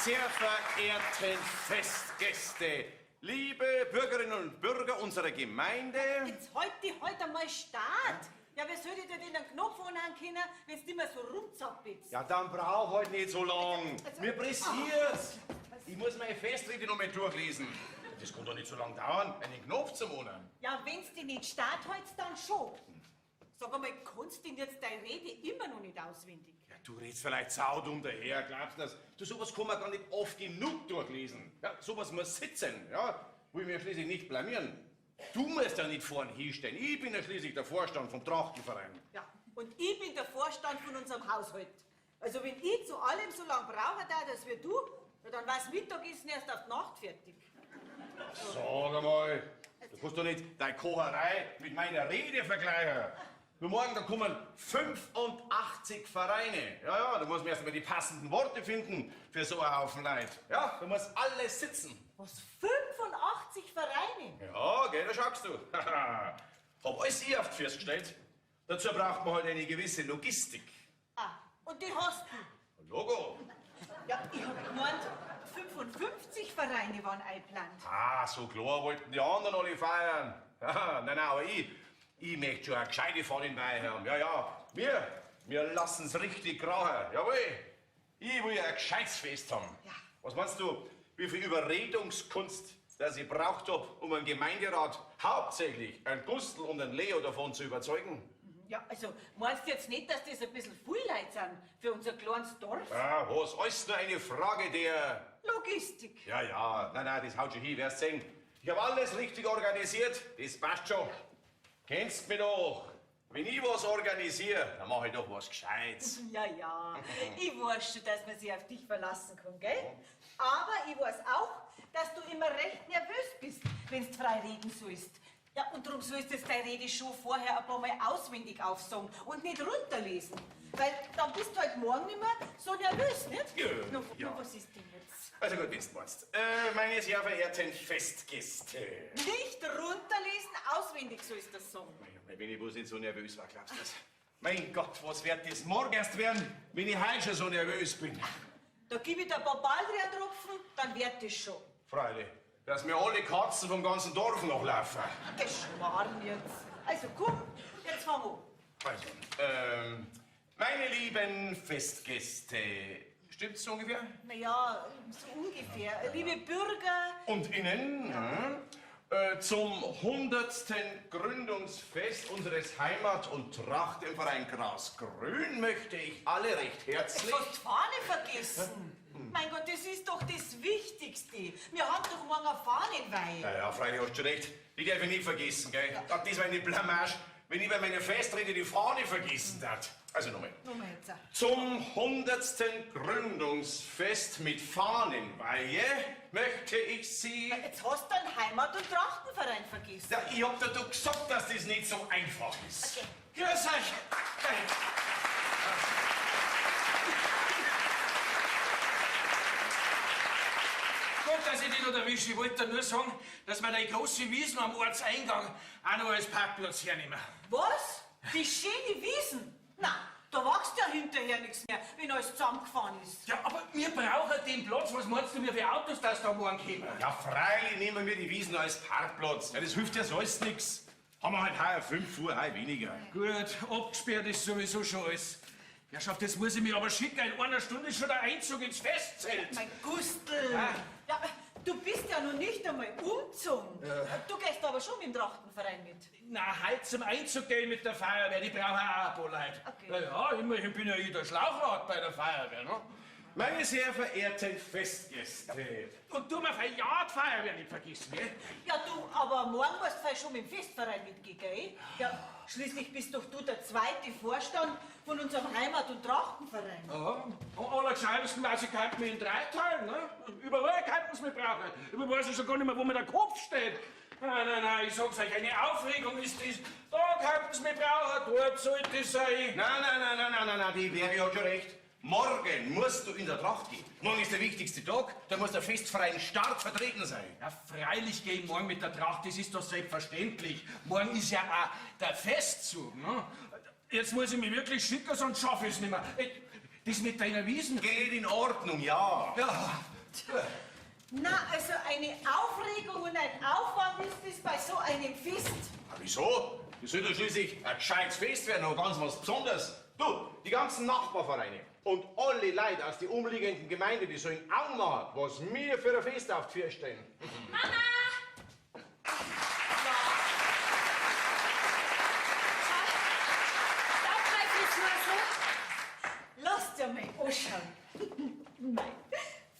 Sehr verehrten Festgäste, liebe Bürgerinnen und Bürger unserer Gemeinde. Jetzt halt die heute einmal Start. Ja, wer soll ich dir denn den Knopf anhängen können, wenn es nicht mehr so rumzappelt? Ja, dann brauch halt nicht so lang. Mir pressiert's. Ich muss meine Festrede noch mal durchlesen. Das kann doch nicht so lang dauern, einen Knopf zu mahnen. Ja, wenn's dich nicht Start hältst, dann schon. Sag einmal, kannst du denn jetzt deine Rede immer noch nicht auswendig? Ja, du redst vielleicht saudumm daher, glaubst du das? Du, sowas kann man gar nicht oft genug durchlesen. Ja, sowas muss sitzen, ja? Will mir schließlich nicht blamieren. Du musst ja nicht vorn hinstellen. Ich bin ja schließlich der Vorstand vom Trachtenverein. Ja, und ich bin der Vorstand von unserem Haushalt. Also wenn ich zu allem so lange brauche, als wie du, ja, dann war's Mittagessen erst auf die Nacht fertig. Sag einmal, du kannst doch nicht deine Kocherei mit meiner Rede vergleichen. Nur morgen, da kommen 85 Vereine. Ja, da muss man erst mal die passenden Worte finden für so einen Haufen Leute. Ja, da muss alles sitzen. Was, 85 Vereine? Ja, gell, da schaust du. Hab alles ich auf die Füße gestellt. Dazu braucht man halt eine gewisse Logistik. Ah, und die hast du? Logo. Ja, ich hab gemeint, 55 Vereine waren eingeplant. Ah, so klar wollten die anderen alle feiern. Ja, nein, aber ich möchte schon eine gescheite Fahne dabei haben. Ja, wir lassen's richtig krachen. Jawohl, ich will ein gescheites Fest haben. Ja. Was meinst du, wie viel Überredungskunst, dass ich braucht hab, um einen Gemeinderat hauptsächlich einen Gustl und einen Leo davon zu überzeugen? Ja, also meinst du jetzt nicht, dass das ein bisschen viel Leute sind für unser kleines Dorf? Ja, was, alles nur eine Frage der... Logistik. Ja, nein, das haut schon hin, wirst sehen. Ich habe alles richtig organisiert, das passt schon. Kennst mich doch. Wenn ich was organisiere, dann mache ich doch was Gescheites. Ja, ich weiß schon, dass man sich auf dich verlassen kann, gell? Aber ich weiß auch, dass du immer recht nervös bist, wenn du frei reden sollst. Ja, und darum sollst du jetzt deine Rede schon vorher ein paar Mal auswendig aufsagen und nicht runterlesen. Weil dann bist du halt morgen nicht mehr so nervös, nicht? Ja. Was ist denn jetzt? Also gut, wenn du meinst. Meine sehr verehrten Festgäste. Nicht runterlesen, auswendig sollst du das sagen. Ja, wenn ich bloß nicht so nervös war, glaubst du das? Mein Gott, was wird das morgen erst werden, wenn ich heute schon so nervös bin? Da gib ich dir ein paar Baldrian-Tropfen, dann wird das schon. Freilich, dass mir alle Katzen vom ganzen Dorf noch laufen. Geschmarrn jetzt. Also komm, jetzt fang an. Also, meine lieben Festgäste, stimmt's so ungefähr? Naja, so ungefähr. Liebe Bürger. Und Ihnen zum 100. Gründungsfest unseres Heimat- und Trachtenverein Grasgrün möchte ich alle recht herzlich... Du hast die Fahne vergessen. Mein Gott, das ist doch das Wichtigste. Wir haben doch morgen eine Fahnenweihe. Ja, freilich hast du recht. Die darf ich nicht vergessen, gell? Ja. Das war eine Blamage, wenn ich bei meiner Festrede die Fahne vergessen hat. Also nochmal. Nochmal jetzt. Zum 100. Gründungsfest mit Fahnenweihe möchte ich Sie... Jetzt hast du einen Heimat- und Trachtenverein vergessen. Ja, ich hab dir doch gesagt, dass das nicht so einfach ist. Okay. Grüß euch. Gut, dass ich dich noch erwische. Ich wollte dir nur sagen, dass wir die große Wiesen am Ortseingang auch noch als Parkplatz hernehmen. Was? Die schöne Wiesen? Na, da wächst ja hinterher nichts mehr, wenn alles zusammengefahren ist. Ja, aber wir brauchen den Platz. Was meinst du, wie viele Autos das da morgen kommen? Ja, freilich nehmen wir die Wiesen als Parkplatz. Ja, das hilft ja sonst nichts. Haben wir halt heuer 5 Uhr, heuer weniger. Gut, abgesperrt ist sowieso schon alles. Ja, schafft, jetzt muss ich mich aber schicken. In einer Stunde ist schon der Einzug ins Festzelt. Mein Gustl. Ah. Ja, du bist ja noch nicht einmal umgezogen. Du gehst aber schon mit dem Trachtenverein mit. Na, halt zum Einzug gehen mit der Feuerwehr. Die brauchen auch ein paar Leute. Okay. Na ja, immerhin bin ja ich der Schlauchrad bei der Feuerwehr, ne? Meine sehr verehrten Festgäste. Und du mal ein Jahr die Feuerwehr nicht vergessen, gell? Ja, du, aber morgen musst du vielleicht schon mit dem Festverein mitgehen, gell? Ja, schließlich bist doch du der zweite Vorstand von unserem Heimat- und Trachtenverein. Ja, am allergescheitesten war sie könnten wir in 3 teilen, ne? Überall könnten sie mich brauchen. Ich weiß ja schon gar nicht mehr, wo mir der Kopf steht. Nein, ich sag's euch, eine Aufregung ist das. Da könnten's mich brauchen, dort sollte es sein. Nein, die Baby hat schon recht. Morgen musst du in der Tracht gehen. Morgen ist der wichtigste Tag, da muss der festfreien Start vertreten sein. Ja, freilich gehe ich morgen mit der Tracht, das ist doch selbstverständlich. Morgen ist ja auch der Festzug, ne? Jetzt muss ich mich wirklich schicken, sonst schaffe ich es nicht mehr. Das mit deiner Wiesen... Geht in Ordnung, ja. Ja. Na, also eine Aufregung und ein Aufwand ist das bei so einem Fest. Aber wieso? Das soll doch schließlich ein gescheites Fest werden, noch ganz was Besonderes. Du, die ganzen Nachbarvereine und alle Leute aus den umliegenden Gemeinden, die sollen auch machen, was wir für ein Fest auf die Tür stellen. Mama! Lass dir mal anschauen. Nein,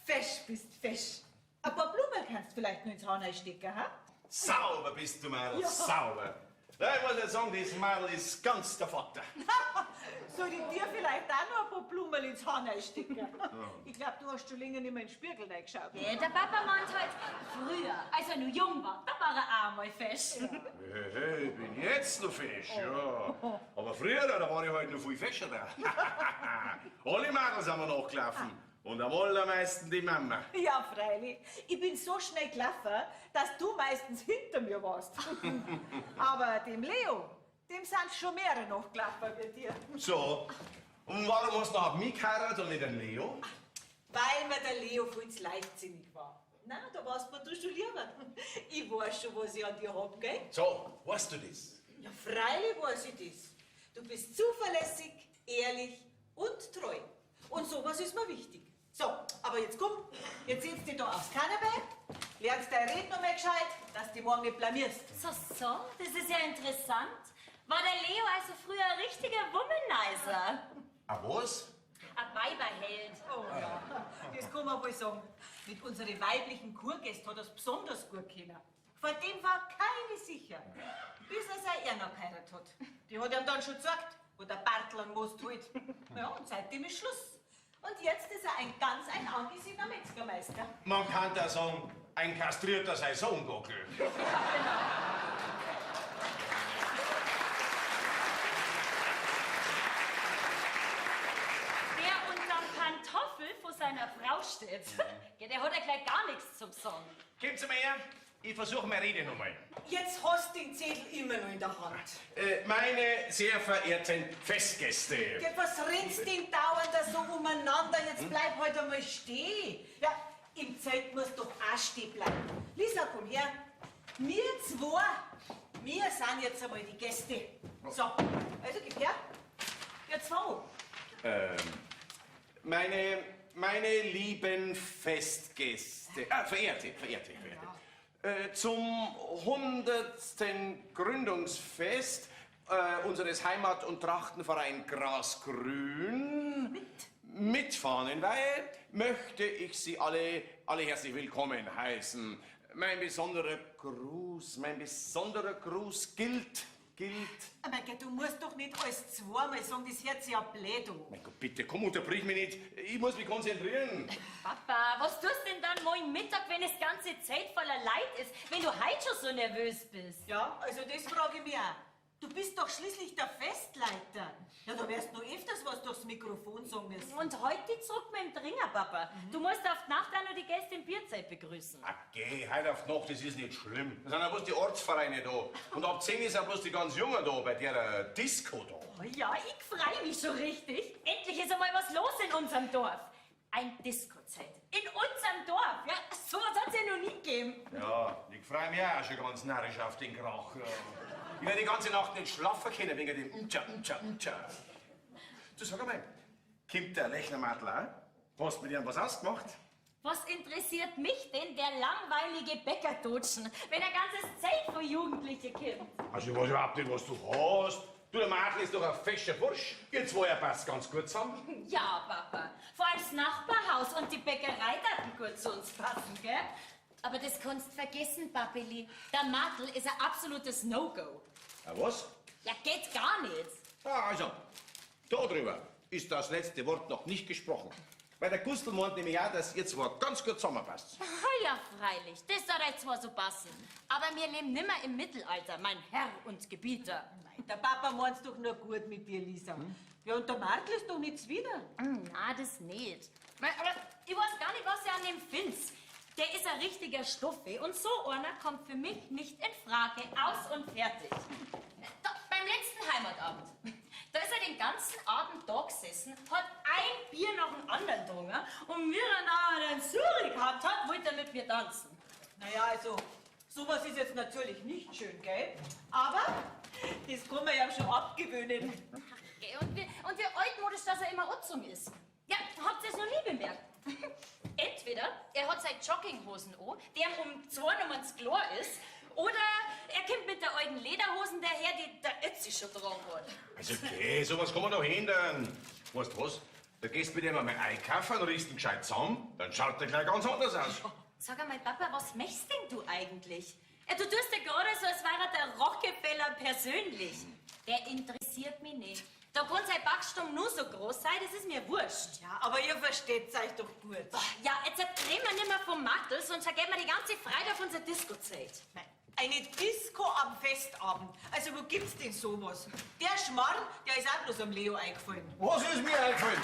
fesch bist fesch. Ein paar Blumen kannst du vielleicht noch ins Horn stecken, ha? Sauber bist du, Mädel, Ja. sauber. Ja, ich muss jetzt sagen, das Mädel ist ganz der Vater. Soll ich dir vielleicht auch noch ein paar Blumen ins Horn stecken? Ich glaube, du hast schon länger nicht mehr in den Spiegel reingeschaut. Ja, der Papa meint halt, früher, als er noch jung war, da war er auch mal fest. Hey, ich bin jetzt noch fesch, ja. Aber früher, da war ich halt noch viel fescher da. Alle Mädel sind wir nachgelaufen. Und am allermeisten die Mama. Ja, freilich. Ich bin so schnell gelaufen, dass du meistens hinter mir warst. Aber dem Leo, dem sind schon mehrere nachgelaufen wie dir. So. Und warum hast du noch mich geheiratet und nicht den Leo? Weil mir der Leo viel zu leichtsinnig war. Na, da warst mir du schon lieber. Ich weiß schon, was ich an dir hab, gell? So, weißt du das? Ja, freilich weiß ich das. Du bist zuverlässig, ehrlich und treu. Und sowas ist mir wichtig. So, aber jetzt komm, jetzt setz dich da aufs Kanapee, lernst dein Reden noch mal gescheit, dass du dich morgen nicht blamierst. So, das ist ja interessant. War der Leo also früher ein richtiger Womanizer? Ah, was? Ein Weiberheld. Oh ja, das kann man wohl sagen. Mit unseren weiblichen Kurgästen hat er es besonders gut können. Vor dem war keine sicher, bis er seine Erna geheiratet hat. Die hat ihm dann schon gesagt, wo der Bartel an Most holt. Ja, und seitdem ist Schluss. Und jetzt ist er ein angesehener Metzgermeister. Man kann da sagen, ein kastrierter Saisongockel. Der unterm Pantoffel von seiner Frau steht. Ja, der hat ja gleich gar nichts zum Sagen. Gibt's mir her? Ich versuche meine Rede nochmal. Jetzt hast du den Zettel immer noch in der Hand. Meine sehr verehrten Festgäste. Ja, was rennst du denn dauernd da so umeinander? Jetzt bleib halt einmal stehen. Ja, im Zelt musst du doch auch stehen bleiben. Lisa, komm her. Wir zwei, wir sind jetzt einmal die Gäste. So, also gib her. Jetzt fang an. Meine lieben Festgäste, verehrte. Zum 100. Gründungsfest unseres Heimat- und Trachtenverein Grasgrün mitfahnenweise möchte ich Sie alle herzlich willkommen heißen. Mein besonderer Gruß gilt. Aber gell, du musst doch nicht alles zweimal sagen, das hört sich ja blöd an. Mein Gott, bitte, komm, unterbrich mich nicht. Ich muss mich konzentrieren. Papa, was tust denn dann morgen Mittag, wenn das ganze Zelt voller Leid ist, wenn du heute schon so nervös bist? Ja, also das frage ich mich auch. Du bist doch schließlich der Festleiter. Ja, da wirst du noch öfters was durchs Mikrofon sagen müssen. Und heute zurück mit dem Dringer, Papa. Du musst auf die Nacht auch noch die Gäste im Bierzelt begrüßen. Okay, heute auf die Nacht, das ist nicht schlimm. Da sind ja bloß die Ortsvereine da. Und ab 10 ist ja bloß die ganz Jungen da, bei der Disco da. Oh ja, ich freue mich schon richtig. Endlich ist einmal was los in unserem Dorf. Ein Disco-Zelt. In unserem Dorf. Ja, sowas hat es ja noch nie gegeben. Ja, ich freue mich auch schon ganz narrisch auf den Krach. Ich werde die ganze Nacht nicht schlafen können wegen dem Umtja. Du, sag einmal, kommt der Lechnermatl auch? Hast du mit ihm was ausgemacht? Was interessiert mich denn der langweilige Bäckerdutschen, wenn ein ganzes Zelt von Jugendlichen kommt? Also ich weiß überhaupt nicht, was du hast. Du, der Martin ist doch ein fescher Bursch. Ihr zwei passt ganz gut zusammen. Ja, Papa. Vor allem das Nachbarhaus und die Bäckerei daten gut zu uns passen, gell? Aber das kannst vergessen, Papeli. Der Martel ist ein absolutes No-Go. Was? Ja, geht gar nicht. Also, darüber ist das letzte Wort noch nicht gesprochen. Weil der Gustl meint nämlich auch, dass ihr zwar ganz gut zusammenpasst. Ja, freilich, das soll euch zwar so passen. Aber wir leben nimmer im Mittelalter, mein Herr und Gebieter. Der Papa meint's doch nur gut mit dir, Lisa. Ja, und der Martl ist doch nichts wieder. Na, das nicht. Aber ich weiß gar nicht, was ihr an dem findet. Der ist ein richtiger Stuffe und so einer kommt für mich nicht in Frage. Aus und fertig. Da, beim letzten Heimatabend, da ist er den ganzen Abend da gesessen, hat ein Bier nach dem anderen getrunken und wie er nachher einen Suri gehabt hat, wollte er mit mir tanzen. Naja, also, sowas ist jetzt natürlich nicht schön, gell? Aber das kann man ja schon abgewöhnen. Okay, und wie altmodisch, dass er immer angezogen ist. Ja, habt ihr es noch nie bemerkt? Entweder er hat seine Jogginghosen an, der um 2 Nummern ins Klar ist, oder er kommt mit der alten Lederhosen daher, die der Ötzi schon dran hat. Also okay, sowas kann man doch hindern. Weißt du was? Da gehst du mit ihm einmal einkaufen und isst ihn gescheit zusammen, dann schaut der gleich ganz anders aus. Sag einmal, Papa, was möchtest denn du eigentlich? Ja, du tust ja gerade so, als wäre der Rockefeller persönlich. Der interessiert mich nicht. Da kann sein Backstumm nur so groß sein, das ist mir wurscht. Ja, aber ihr versteht euch doch gut. Ja, jetzt reden wir nicht mehr vom Mattel, sonst vergeben wir die ganze Freude auf unsere Disco-Zeit. Nein, eine Disco am Festabend. Also, wo gibt's denn sowas? Der Schmarrn, der ist auch bloß am Leo eingefallen. Was ist mir eingefallen?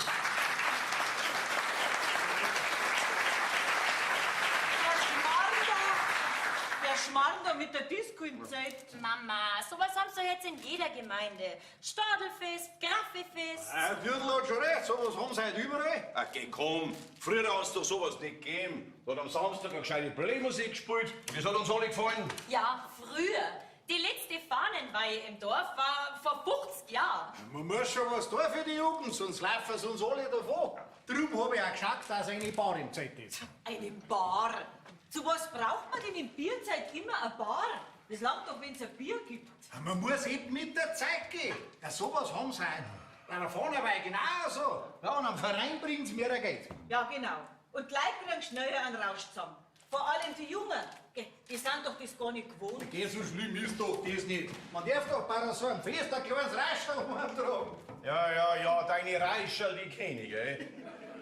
Der Schmarrn da mit der Disco in Zeit. Mama, sowas haben sie jetzt in jeder Gemeinde. Stadelfest, Graffefest. Gürtel hat schon recht, sowas haben sie heute überall. Ach, geh, komm. Früher hat es doch sowas nicht gegeben. Da hat am Samstag eine gescheite Blähmusik gespielt. Das hat uns alle gefallen. Ja, früher. Die letzte Fahnenweihe im Dorf war vor 50 Jahren. Man muss schon was tun für die Jugend, sonst laufen sie uns alle davon. Darum habe ich auch geschaut, dass eine Bar im Zeit ist. Eine Bar. Zu was braucht man denn in Bierzeit immer eine Bar? Das langt doch, wenn es ein Bier gibt. Man muss eben mit der Zeit gehen. Ja, sowas haben sie heute. Bei der Fahnenweih genauso. Ja, und am Verein bringen sie mehr Geld. Ja, genau. Und gleich kriegen schneller einen Rausch zusammen. Vor allem die Jungen. Gell, die sind doch das gar nicht gewohnt. Geh, so schlimm ist doch das nicht. Man darf doch bei so einem Fest ein kleines Reischerl heimtragen. Ja, deine Reischerl, die kenn ich, gell?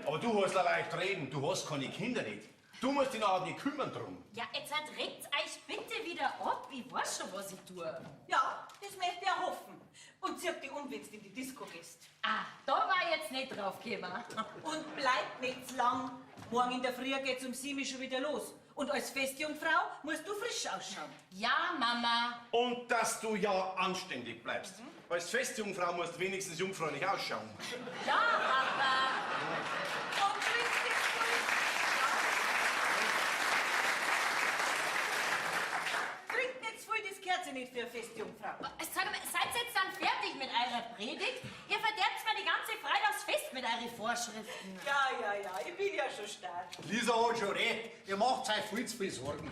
Aber du hast ja leicht reden, du hast keine Kinder nicht. Du musst dich nachher nicht kümmern drum. Ja, jetzt regt euch bitte wieder ab. Ich weiß schon, was ich tue. Ja, das möchte ich auch hoffen. Und zirk dich um, wenn du in die Disco gehst. Ah, da war ich jetzt nicht drauf gekommen. Und bleib nicht zu lang. Morgen in der Früh geht's um 7 Uhr schon wieder los. Und als Festjungfrau musst du frisch ausschauen. Ja, Mama. Und dass du ja anständig bleibst. Als Festjungfrau musst du wenigstens jungfräulich ausschauen. Ja, Papa. Und richtig Trinkt nicht zu viel, das gehört sich nicht für eine Festjungfrau. Sag mal, seid ihr jetzt dann fertig mit eurer Predigt? Ihr verderbt mir die ganze Freude aufs Fest mit euren Vorschriften. Ja, ich bin ja schon stark. Lisa hat schon recht. Ihr macht euch viel zu viel Sorgen.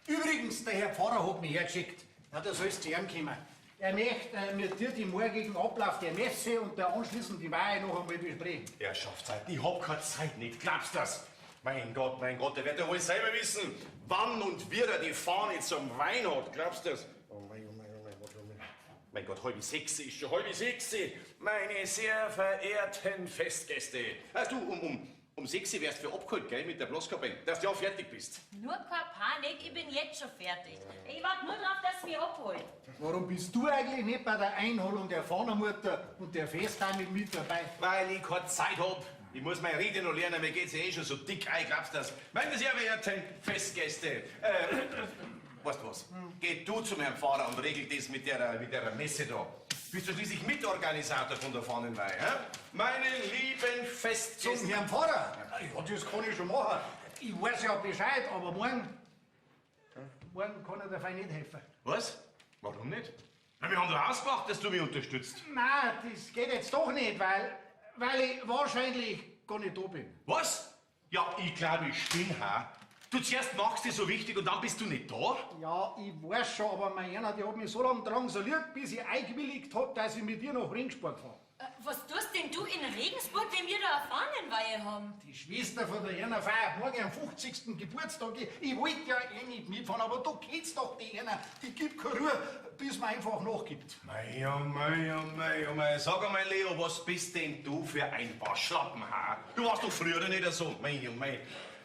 Übrigens, der Herr Pfarrer hat mich hergeschickt. Ja, da sollst zu ihm kommen. Er möchte mit dir den morgigen Ablauf der Messe und der anschließenden Weihe noch einmal besprechen. Herrschaftszeit, ich hab keine Zeit nicht, glaubst das? Mein Gott, der wird ja wohl selber wissen, wann und wie er die Fahne zum Wein hat, glaubst du das? Oh mein Gott, 5:30 ist schon 5:30. Meine sehr verehrten Festgäste. Also du, um 6 Uhr wärst du für abgeholt, gell, mit der Bloßkapelle, dass du ja fertig bist. Nur keine Panik, ich bin jetzt schon fertig. Ich warte nur drauf, dass sie mich abholt. Warum bist du eigentlich nicht bei der Einholung der Fahnenmutter und der Festdame mit dabei? Weil ich keine Zeit hab. Ich muss meine Rede noch lernen, mir geht's ja eh schon so dick ein, glaubst du das? Meine sehr verehrten Festgäste, weißt du was? Geh du zum Herrn Pfarrer und regel das mit der Messe da. Bist du schließlich Mitorganisator von der Fahnenweihe, hä? Meine lieben Festgäste. Zum Herrn Pfarrer? Ja, das kann ich schon machen. Ich weiß ja Bescheid, aber morgen kann er der Fein nicht helfen. Was? Warum nicht? Na, wir haben doch ausgemacht, dass du mich unterstützt. Nein, das geht jetzt doch nicht, weil ich wahrscheinlich gar nicht da bin. Was? Ja, ich glaube, ich spinne, hä? Du zuerst machst dich so wichtig und dann bist du nicht da? Ja, ich weiß schon, aber mein Jana, die hat mich so lange drangsaliert, bis ich eingewilligt hab, dass ich mit dir nach Ringsport fahre. Was tust denn du du in Regensburg, wenn wir da eine Fahnenweihe haben? Die Schwester von der Erna feiert morgen am 50. Geburtstag. Ich wollte ja eh nicht mitfahren, aber du kennst doch die Erna. Die gibt keine Ruhe, bis man einfach nachgibt. Mei, oh mei, oh mei, oh mei. Sag einmal, Leo, was bist denn du für ein Waschlappen, ha? Du warst doch früher nicht so. Mei, oh mei.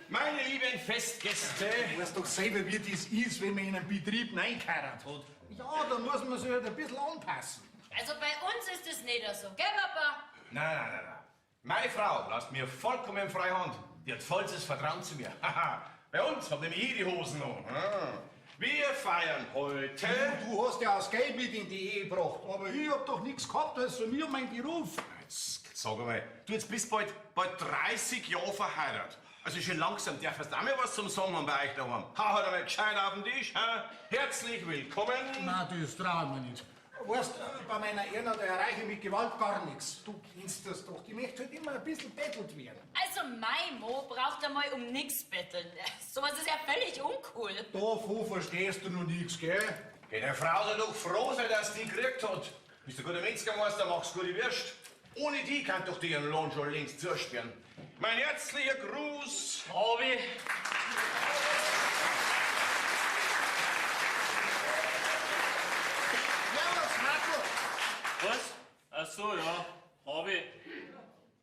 Meine lieben Festgäste. Du weißt doch selber, wie das ist, wenn man in einen Betrieb reingeheiratet hat. Ja, da muss man sich halt ein bisschen anpassen. Also bei uns ist es nicht so, gell, Papa? Nein. Meine Frau lasst mir vollkommen freie Hand. Die hat vollstes Vertrauen zu mir. Haha. Bei uns haben nämlich ich die Hosen an. Wir feiern heute... Du hast ja aus Geld mit in die Ehe gebracht, aber ich hab doch nichts gehabt, also mir mein Beruf. Jetzt sag einmal, du jetzt bist bald 30 Jahre verheiratet. Also schon langsam darfst du auch mal was zum Sagen haben bei euch daheim. Hau halt einmal gescheit auf den Tisch. Ha? Herzlich willkommen. Nein, das trauen wir nicht. Weißt, bei meiner Erna, da erreiche ich mit Gewalt gar nichts. Du kennst das doch, die möchte halt immer ein bisschen bettelt werden. Also mein Mo braucht einmal um nix betteln. Sowas ist ja völlig uncool. Davon verstehst du noch nichts, gell? Die Frau soll doch froh sein, dass die gekriegt hat. Bist du guter Metzgermeister, machst gute Würst. Ohne die kann doch die ihren Lohn schon längst zusperren. Mein herzlicher Gruß. Abi. Was? Ach so, ja. Abi.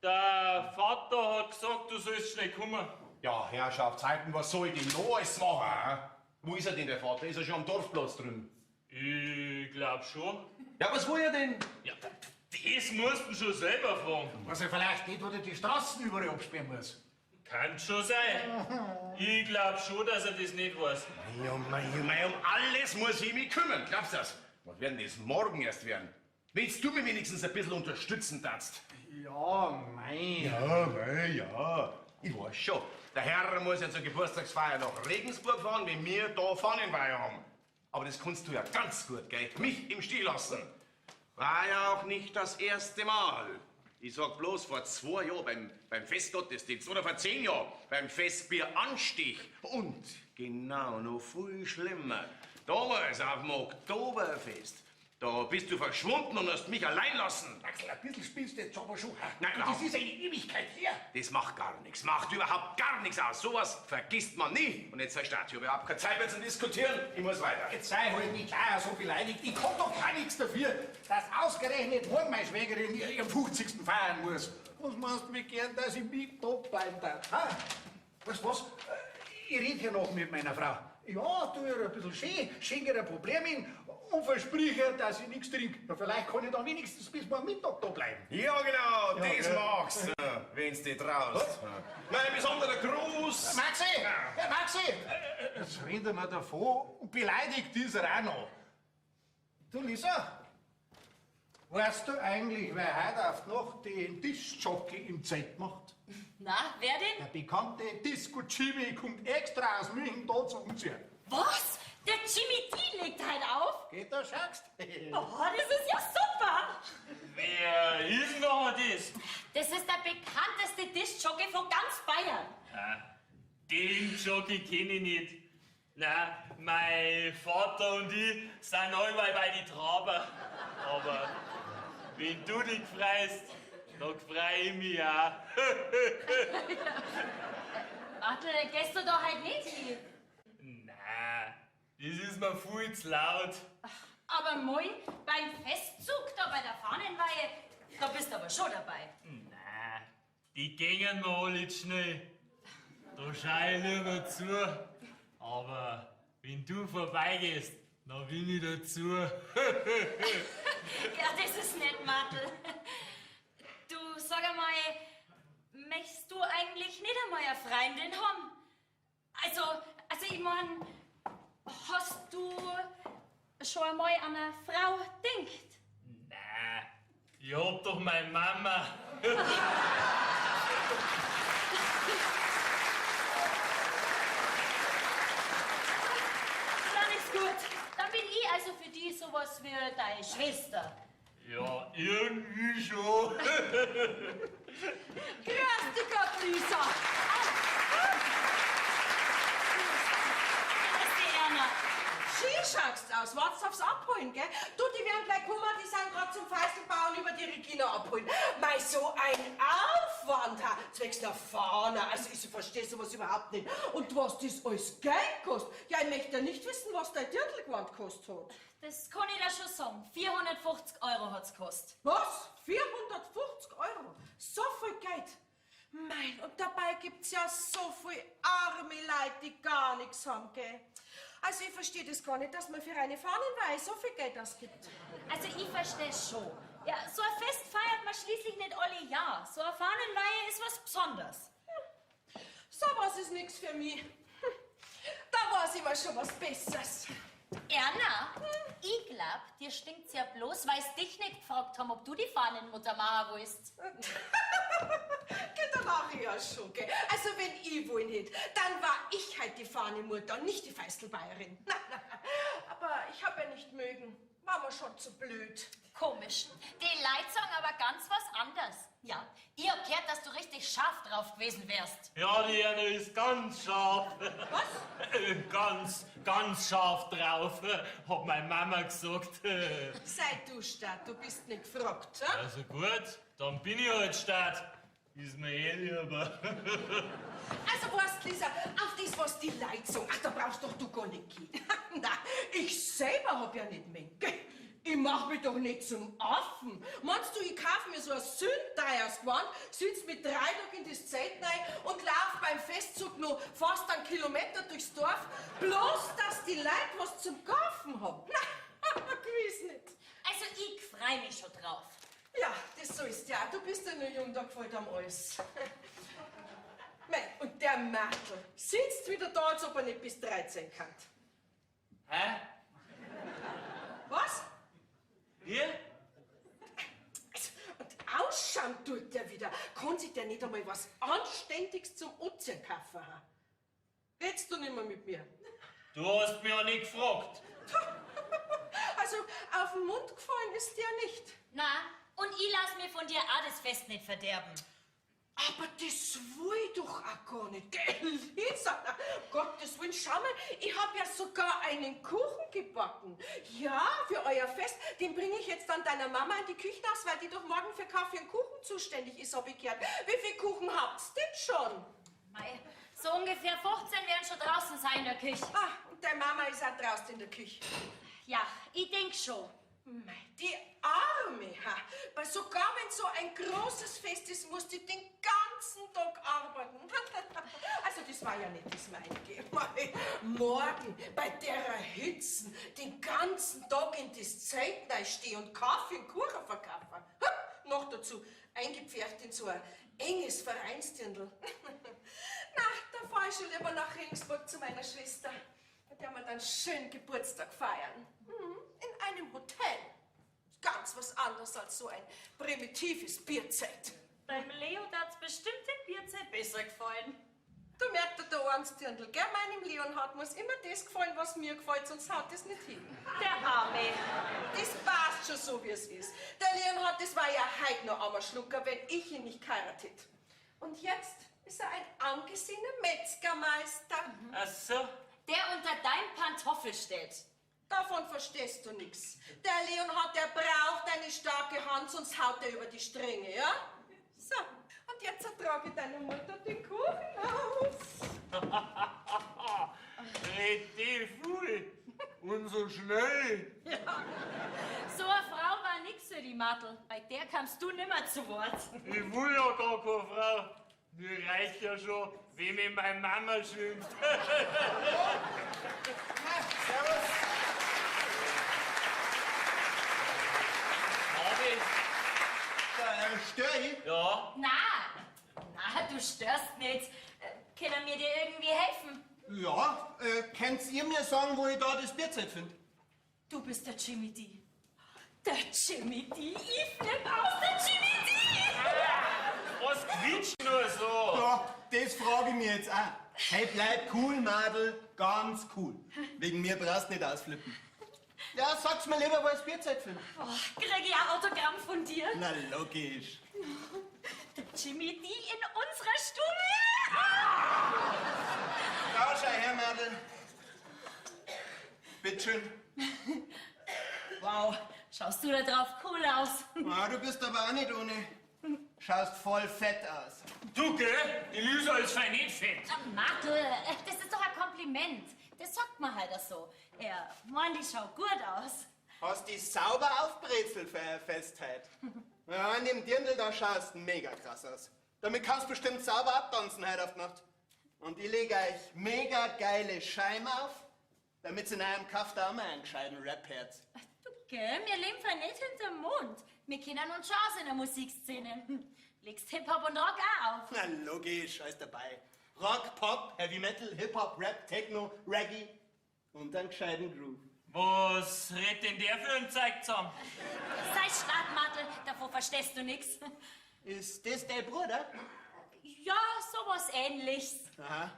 Der Vater hat gesagt, du sollst schnell kommen. Ja, Herrschaftszeiten, was soll ich denn noch alles machen? Wo ist er denn, der Vater? Ist er schon am Dorfplatz drüben? Ich glaub schon. Ja, was will er denn? Ja, das musst du schon selber fragen. Was er vielleicht nicht, oder die Straßen überall absperren muss. Kann schon sein. Ich glaub schon, dass er das nicht weiß. Mei, um alles muss ich mich kümmern, glaubst du das? Was werden das morgen erst werden? Wenn's du mir wenigstens ein bisschen unterstützen darfst. Ja, mei. Ja. Ich weiß schon. Der Herr muss ja zur Geburtstagsfeier nach Regensburg fahren, wenn wir da Fahnenweihe haben. Aber das kannst du ja ganz gut, gell? Mich im Stich lassen. War ja auch nicht das erste Mal. Ich sag bloß vor 2 Jahren beim Festgottesdienst oder vor 10 Jahren beim Festbieranstich. Und genau noch viel schlimmer. Damals auf dem Oktoberfest. Da bist du verschwunden und hast mich allein lassen. Axel, ein bisschen spielst du jetzt aber schon. Nein, das ist eine Ewigkeit her. Das macht gar nichts. Macht überhaupt gar nichts aus. Sowas vergisst man nie. Und jetzt versteht ich überhaupt keine Zeit mehr zu diskutieren. Ich muss weiter. Jetzt sei halt nicht gleich so beleidigt. Ich kann doch gar nichts dafür, dass ausgerechnet morgen meine Schwägerin ihren 50. feiern muss. Was meinst du mir gern, dass ich mit da bleiben darf? Ha? Weißt du was? Ich rede hier noch mit meiner Frau. Ja, tu ihr ein bisschen schön, schenke ihr ein Problem hin und versprich ihr, dass ich nichts trinke. Ja, vielleicht kann ich dann wenigstens bis morgen Mittag da bleiben. Ja, genau, Ja, das ja. magst du, wenn's dich traust. Mein besonderer Gruß. Maxi! Ja, Maxi! Jetzt rennt er mir davon und beleidigt dieser auch noch. Du, Lisa, weißt du eigentlich, wer heute auf die Nacht den Tischjockey im Zelt macht? Na, wer denn? Der bekannte Disco Jimmy kommt extra aus München da zu uns her. Was? Der Jimmy D legt halt auf? Geht da, schaust? Oh, das ist ja super! Wer ist noch das? Das ist der bekannteste Diskjockey von ganz Bayern. Den Jockey kenne ich nicht. Na, mein Vater und ich sind allweil bei die Traber. Aber wenn du dich freust, dann freu ich mich auch. Warte, gehst du da halt nicht hin? Na, das ist mir viel zu laut. Aber moi, beim Festzug da bei der Fahnenweihe, da bist du aber schon dabei. Na, die gingen mir alle zu schnell. Da schau ich lieber zu. Aber wenn du vorbeigehst, dann bin ich dazu. Ja, das ist nett, Martel. Du, sag einmal, möchtest du eigentlich nicht einmal eine Freundin haben? Also ich mein, hast du schon einmal an eine Frau gedacht? Na, ich hab doch meine Mama. Dann ist gut. Dann bin ich also für die sowas wie deine Schwester. Ja, irgendwie schon. Grüß dich Gott, Lisa. Grüß dich, Erna. Schön schaust aus. Wart's aufs Abholen, gell? Du, die werden gleich kommen, die sind gerade zum Feiselbauen über die die Regina abholen. Mei, so ein Aufwand, ha, zwecks einer Fahne. Also ich verstehe sowas überhaupt nicht. Und was das alles Geld kostet? Ja, ich möchte ja nicht wissen, was dein Dirndlgewand kostet hat. Das kann ich da schon sagen. 450 € hat's gekostet. Was? 450 €? So viel Geld? Mein, und dabei gibt's ja so viel arme Leute, die gar nichts haben, gell? Also ich verstehe das gar nicht, dass man für eine Fahnenweihe so viel Geld ausgibt. Also ich verstehe schon. Ja, so ein Fest feiert man schließlich nicht alle Jahr. So eine Fahnenweihe ist was Besonderes. Sowas ist nichts für mich. Da weiß ich mal schon was Besseres. Erna, ich glaub, dir stinkt's ja bloß, weil sie dich nicht gefragt haben, ob du die Fahnenmutter machen willst. Da mach ich ja schon, gell? Also wenn ich wohl nicht, dann war ich halt die Fahnenmutter und nicht die Feißelbayerin. Aber ich hab ja nicht mögen. War mir schon zu blöd. Komisch. Die Leute sagen aber ganz was anderes. Ja, ich hab gehört, dass du richtig scharf drauf gewesen wärst. Ja, die Erna ist ganz scharf. Was? Ganz scharf drauf, hat meine Mama gesagt. Sei du Stadt, du bist nicht gefragt, ha? Also gut, dann bin ich halt Stadt. Ist mir eh lieber. Also weißt, Lisa, auf das, was die Leute sagen, ach, da brauchst doch du gar nicht gehen. Na, ich selber hab ja nicht mehr. Ich mach mich doch nicht zum Affen. Meinst du, ich kauf mir so ein Sündteiersgewand, sitz mit 3 Tagen in das Zelt rein und lauf beim Festzug noch fast einen Kilometer durchs Dorf, bloß, dass die Leute was zum Kaufen haben. Na, gewiss nicht. Also ich freu mich schon drauf. Ja, das so ist ja. Du bist ja nur jung, da gefällt am alles. Mei, und der Merkel sitzt wieder da, als ob er nicht bis 13 kann. Hä? Was? Hier? Und ausschauen tut der wieder. Kann sich der nicht einmal was Anständiges zum Anziehen kaufen haben? Redst du nicht mehr mit mir? Du hast mich ja nicht gefragt. Also, auf den Mund gefallen ist dir nicht. Na, und ich lass mir von dir auch das Fest nicht verderben. Aber das will ich doch auch gar nicht, gell, Lisa? Gottes Willen, schau mal, ich hab ja sogar einen Kuchen gebacken. Ja, für euer Fest, den bringe ich jetzt dann deiner Mama in die Küche aus, weil die doch morgen für Kaffee und Kuchen zuständig ist, hab ich gehört. Wie viel Kuchen habt's denn schon? Mei, so ungefähr 15 werden schon draußen sein in der Küche. Ah, und deine Mama ist auch draußen in der Küche. Ja, ich denk schon. Mei, die Arme, ha. Weil sogar wenn so ein großes Fest ist, muss die den ganzen Tag arbeiten. Also das war ja nicht das meine. Mei, morgen bei der Hitzen den ganzen Tag in das Zelt stehen und Kaffee und Kuchen verkaufen. Noch dazu eingepfercht in so ein enges Vereinsdirndl. Na, da fahr ich schon lieber nach Regensburg zu meiner Schwester. Mit der wir dann schön Geburtstag feiern. In einem Hotel. Ganz was anderes als so ein primitives Bierzelt. Beim Leo hat's bestimmt im Bierzelt besser gefallen. Du merkst der eins, Dirndl, gell? Meinem Leonhard muss immer das gefallen, was mir gefällt, sonst haut das nicht hin. Der Arme. Das passt schon so, wie es ist. Der Leonhard, das war ja heute noch einmal Schlucker, wenn ich ihn nicht geheiratet. Und jetzt ist er ein angesehener Metzgermeister. Ach so. Der unter deinem Pantoffel steht. Davon verstehst du nichts. Der Leonhard, der braucht eine starke Hand, sonst haut er über die Stränge, ja? So, und jetzt ertrage deine Mutter den Kuchen auf. Red die viel und so schnell. So eine Frau war nix für die Martel. Bei der kamst du nimmer zu Wort. Ich will ja gar keine Frau. Mir reicht ja schon, wie mich meine Mama schimpft. Servus. Stör ich? Ja, Na, du störst nicht. Können wir dir irgendwie helfen? Ja, könnt ihr mir sagen, wo ich da das Bierzelt finde? Du bist der Jimmy D. Der Jimmy D. Ich flipp aus, der Jimmy D. was quietscht nur so? Ja, das frage ich mich jetzt auch. Hey, bleib cool, Madel, ganz cool. Wegen mir brauchst du nicht ausflippen. Ja, sag's mir lieber, wo ich das Bierzelt finde. Oh, krieg ich ein Autogramm von dir? Na, logisch. Der Jimmy D. in unserer Stube. Ja, schau her, Madel. Bitteschön. Wow, schaust du da drauf cool aus. Ah, du bist aber auch nicht ohne. Schaust voll fett aus. Du, gell? Die Lisa ist fein nicht fett. Martel, das ist doch ein Kompliment. Das sagt man halt auch so. Ja, Mann, die schaut gut aus. Hast dich sauber aufbrezelt für eine Festheit. Ja, in dem Dirndl, da schaust mega krass aus. Damit kannst du bestimmt sauber abtanzen heute auf die Nacht. Und ich lege euch mega geile Scheiben auf, damit in eurem Kaff da auch mal einen gescheiten Rap hört. Du, gell, wir leben voll nicht hinterm Mond. Wir kennen uns schon aus in der Musikszene. Legst Hip-Hop und Rock auch auf. Na logisch, alles dabei. Rock, Pop, Heavy Metal, Hip-Hop, Rap, Techno, Reggae und einen gescheiten Groove. Was redet denn der für ein Zeug zusammen? Sei stark, Martel, davon verstehst du nix. Ist das dein Bruder? Ja, sowas Ähnliches. Aha.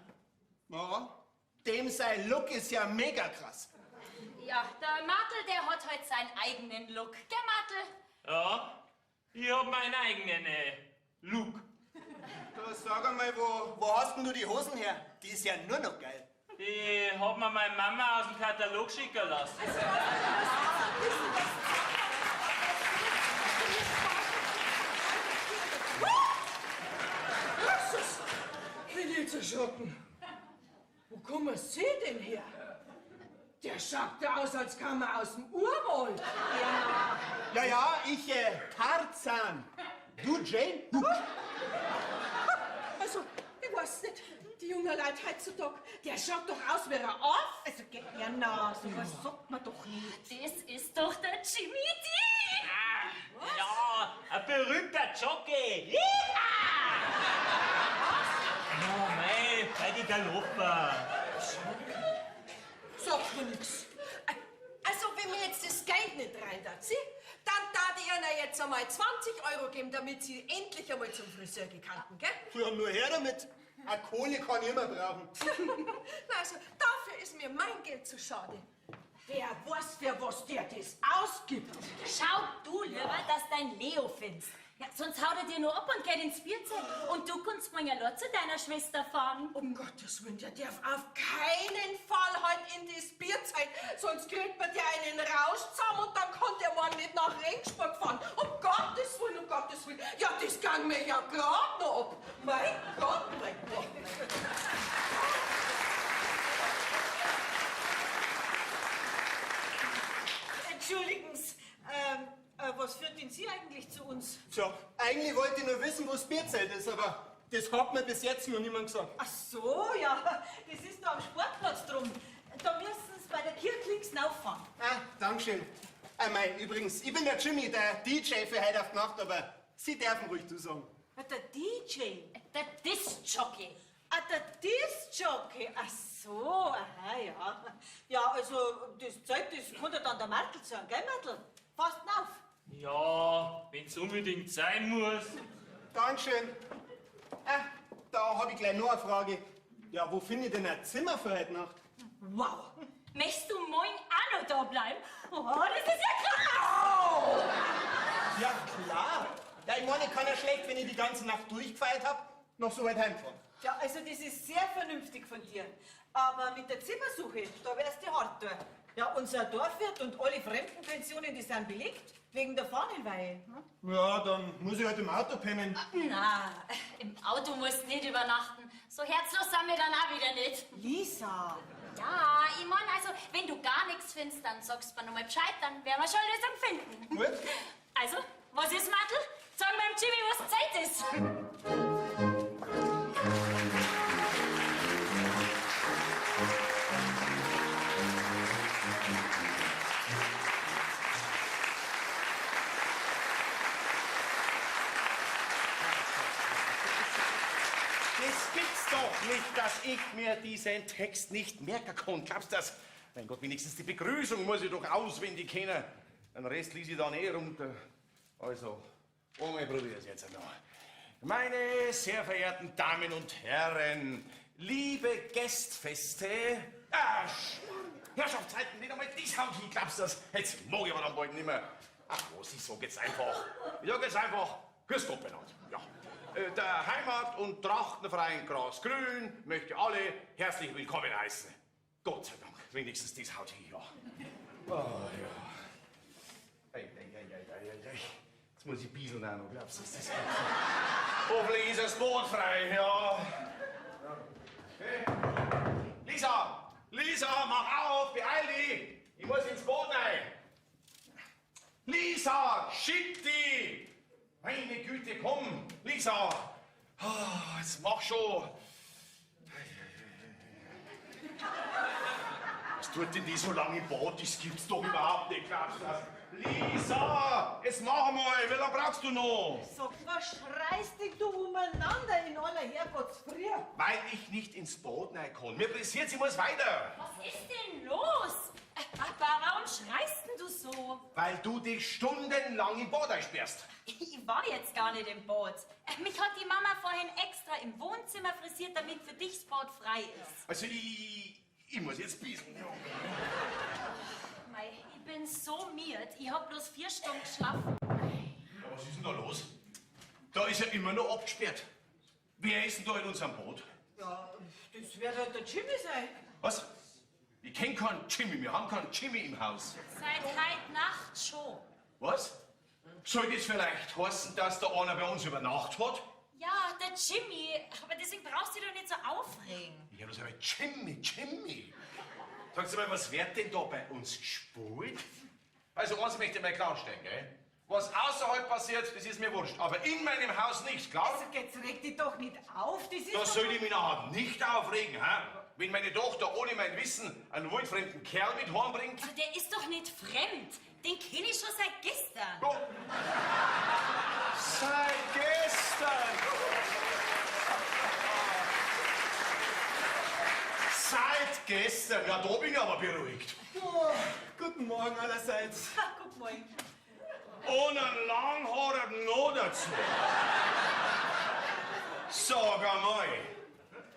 Ja. Dem sein Look ist ja mega krass. Ja, der Martel, der hat halt seinen eigenen Look. Gell, Martel? Ja, ich hab meinen eigenen Look. Du, sag einmal, wo hast denn du die Hosen her? Die ist ja nur noch geil. Die hat mir meine Mama aus dem Katalog schicken lassen. Jesus, bin ich jetzt erschrocken. Wo kommen Sie denn her? Der schaut ja aus, als kam er aus dem Urwald. Ja, ich, Tarzan. Du, Jane? Also, ich weiß nicht, die jungen Leute heutzutage, der schaut doch aus wie ein Aff. Also, ja, na, sowas sagt man doch nicht. Das ist doch der Jimmy D. Ja, ein berühmter Jockey. Ja, mei, bei die Galopper. Sagt mir nix. Also, wenn mir jetzt das Geld nicht rein darf, sie, dann darf ich ihnen jetzt einmal 20 € geben, damit sie endlich einmal zum Friseur gekannten, gell? Ja, nur her damit. Eine Kohle kann ich immer brauchen. Na, also, dafür ist mir mein Geld zu schade. Der weiß, für was der das ausgibt. Schau du lieber, dass dein Leo findest. Ja, sonst haut er dir nur ab und geht ins Bierzelt. Und du kannst mal ja nur zu deiner Schwester fahren. Um Gottes Willen, der darf auf keinen Fall heute in das Bierzeit, sonst kriegt man dir einen Rausch zusammen und dann kann der morgen nicht nach Regensburg fahren. Um Gottes Willen, um Gottes Willen. Ja, das gang mir ja grad noch ab. Mein Gott, mein Gott. Entschuldigen Sie, was führt denn Sie eigentlich zu uns? Tja, eigentlich wollte ich nur wissen, wo das Bierzelt ist, aber das hat mir bis jetzt noch niemand gesagt. Ach so, ja, das ist da am Sportplatz drum. Da müssen Sie bei der Kirche links rauffahren. Ah, Dankeschön. Mei, übrigens, ich bin der Jimmy, der DJ für heute auf die Nacht, aber Sie dürfen ruhig du sagen. Der DJ? Der Disc-Jockey. Ah, der Disc-Jockey. Ach so, aha, ja. Ja, also, das Zeug, das kann ja dann der Martel sagen, gell, Martel? Passt auf. Ja, wenn's unbedingt sein muss. Dankeschön. Da habe ich gleich noch eine Frage. Ja, wo finde ich denn ein Zimmer für heute Nacht? Wow. Möchtest du morgen auch noch da bleiben? Oh, das ist ja klar. Ja, klar. Ja, ich meine, ich kann ja schlecht, wenn ich die ganze Nacht durchgefeiert habe, noch so weit heimfahren. Ja, also das ist sehr vernünftig von dir. Aber mit der Zimmersuche, da wärst du hart da. Ja, unser Dorfwirt und alle Fremdenpensionen, die sind belegt, wegen der Fahnenweihe. Hm? Ja, dann muss ich halt im Auto pennen. Na, im Auto musst du nicht übernachten. So herzlos sind wir dann auch wieder nicht. Lisa. Ja, ich mein, also, wenn du gar nichts findest, dann sagst du mir nochmal Bescheid, dann werden wir schon eine Lösung finden. Gut. Also, was ist, Martel? Sag beim Jimmy, was Zeit ist. Das gibt's doch nicht, dass ich mir diesen Text nicht merken kann. Glaubst du das? Mein Gott, wenigstens die Begrüßung muss ich doch auswendig kennen. Den Rest ließ ich dann runter. Also, ich probiere es jetzt noch. Meine sehr verehrten Damen und Herren, liebe Gästfeste, Herrschaftszeiten, nicht einmal dies haben ich, glaubst du das? Jetzt mag ich aber dann bald nicht mehr. Ach was, ich sag jetzt einfach. Ich sag jetzt einfach, grüß Gott benannt. Ja. Der Heimat- und Trachtenverein Gras-Grün möchte alle herzlich willkommen heißen. Gott sei Dank, wenigstens das haut hier, ja. Oh, ja. Hey, Jetzt muss ich bieseln auch noch, glaubst du? Das ist hoffentlich ist das Boot frei, ja. Okay. Lisa! Lisa, mach auf, beeil dich! Ich muss ins Boot rein! Lisa, schick die! Meine Güte, komm! Lisa! Oh, jetzt mach schon! Was tut denn die so lange im Boot? Das gibt's doch überhaupt nicht, glaubst du das? Lisa! Jetzt mach mal! Wie lange brauchst du noch? Sag, was schreist denn du umeinander in aller Herrgottsfrüh? Weil ich nicht ins Boot rein kann. Mir pressiert, ich muss weiter. Was ist denn los? Papa, warum schreist denn du so? Weil du dich stundenlang im Boot einsperrst. Ich war jetzt gar nicht im Boot. Mich hat die Mama vorhin extra im Wohnzimmer frisiert, damit für dich das Boot frei ist. Also ich muss jetzt bieseln. Mei, ich bin so miert. Ich hab bloß 4 Stunden geschlafen. Ja, was ist denn da los? Da ist ja immer noch abgesperrt. Wer ist denn da in unserem Boot? Ja, das wird halt der Jimmy sein. Was? Ich kenn keinen Jimmy, wir haben keinen Jimmy im Haus. Seit heute Nacht schon. Was? Soll das vielleicht heißen, dass da einer bei uns über Nacht hat? Ja, der Jimmy. Aber deswegen brauchst du dich doch nicht so aufregen. Ja, das heißt Jimmy. Sagst du mal, was wird denn da bei uns gespielt? Also, eins möchte ich mal klarstellen, gell? Was außerhalb passiert, das ist mir wurscht. Aber in meinem Haus nicht, klar? Also, jetzt reg dich doch nicht auf. Das ist Da doch soll ich mich nachher nicht aufregen, hä? Wenn meine Tochter ohne mein Wissen einen wildfremden Kerl mit heimbringt. Aber der ist doch nicht fremd. Den kenne ich schon seit gestern. Oh. Seit gestern! Seit gestern? Ja, da bin ich aber beruhigt. Oh, guten Morgen allerseits. Ha, guck mal. Und einen langhaarigen noch dazu. Sag einmal,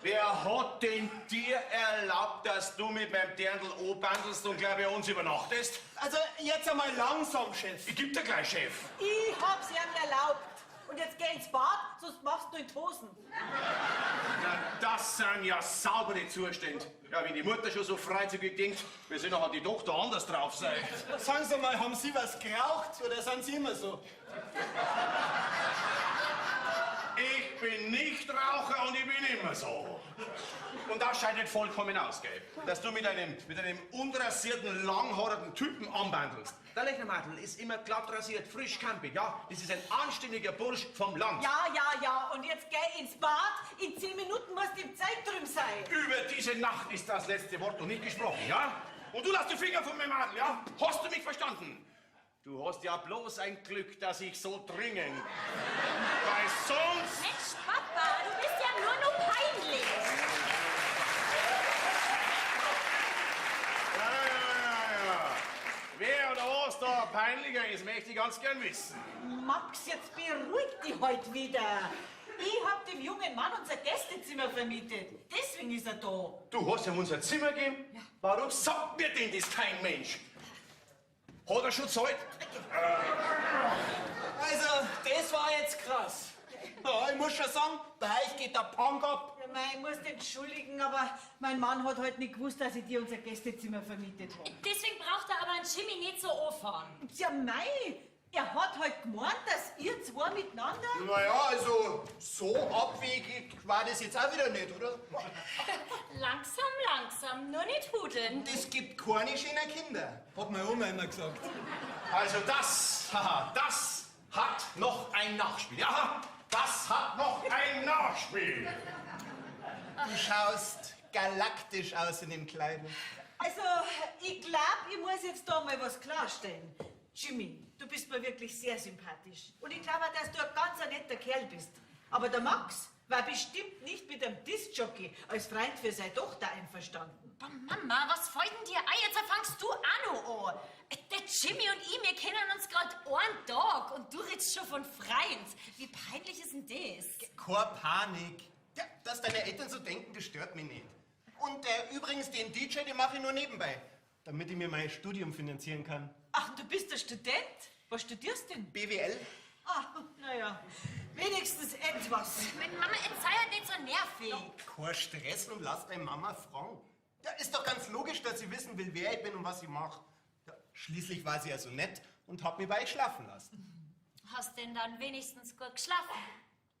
wer hat denn dir erlaubt, dass du mit meinem Dirndl anbandelst und gleich bei uns übernachtest? Also jetzt einmal langsam, Chef. Ich geb dir gleich, Chef. Ich hab's ihm erlaubt. Und jetzt geh ins Bad, sonst machst du in die Hosen. Na, das sind ja saubere Zustände. Ja, wenn die Mutter schon so freizügig denkt, wie soll nachher die Tochter anders drauf sein? Sagen Sie mal, haben Sie was geraucht oder sind Sie immer so? Ich bin nicht Raucher und ich bin immer so. Und das scheidet vollkommen aus, gell? Dass du mit einem unrasierten, langhaarigen Typen anbandelst. Der Lechnermadel ist immer glatt rasiert, frisch campig, ja? Das ist ein anständiger Bursch vom Land. Ja. Und jetzt geh ins Bad. In 10 Minuten musst du im Zeit drüben sein. Über diese Nacht ist das letzte Wort noch nicht gesprochen, ja? Und du lass die Finger von meinem Madel, ja? Hast du mich verstanden? Du hast ja bloß ein Glück, dass ich so dringend. Weil sonst... Mensch, Papa, du bist ja nur noch peinlich. Ja. Wer oder was da peinlicher ist, möchte ich ganz gern wissen. Max, jetzt beruhig dich heute wieder. Ich hab dem jungen Mann unser Gästezimmer vermietet. Deswegen ist er da. Du hast ihm unser Zimmer gegeben? Ja. Warum sagt mir denn das kein Mensch? Hat er schon Zeit? Also, das war jetzt krass. Ja, ich muss schon sagen, bei euch geht der Punk ab. Ja, mei, ich muss dich entschuldigen, aber mein Mann hat halt nicht gewusst, dass ich dir unser Gästezimmer vermietet habe. Deswegen braucht er aber einen Jimmy nicht so anfahren. Ja, mei, er hat halt gemeint, dass ihr zwei miteinander... Naja, also so abwegig war das jetzt auch wieder nicht, oder? Langsam, nur nicht hudeln. Das gibt keine schönen Kinder, hat meine Oma immer gesagt. Also das hat noch ein Nachspiel. Ja, das hat noch ein Nachspiel. Du schaust galaktisch aus in den Kleidern. Also, ich glaube, ich muss jetzt da mal was klarstellen. Jimmy, du bist mir wirklich sehr sympathisch. Und ich glaube auch, dass du ein ganz netter Kerl bist. Aber der Max war bestimmt nicht mit einem Discjockey als Freund für seine Tochter einverstanden. Boah, Mama, was fällt denn dir ein? Jetzt fangst du auch noch an. Der Jimmy und ich, wir kennen uns gerade einen Tag und du redest schon von Freund. Wie peinlich ist denn das? Keine Panik. Ja, dass deine Eltern so denken, das stört mich nicht. Und übrigens, den DJ, den mache ich nur nebenbei, damit ich mir mein Studium finanzieren kann. Ach, du bist ein Student? Was studierst du denn? BWL? Ah, naja, wenigstens etwas. Mama, jetzt sei halt nicht so nervig. Kein Stress und lass deine Mama fragen. Ja, ist doch ganz logisch, dass sie wissen will, wer ich bin und was ich mache. Ja, schließlich war sie ja so nett und hat mich bei euch schlafen lassen. Hast denn dann wenigstens gut geschlafen?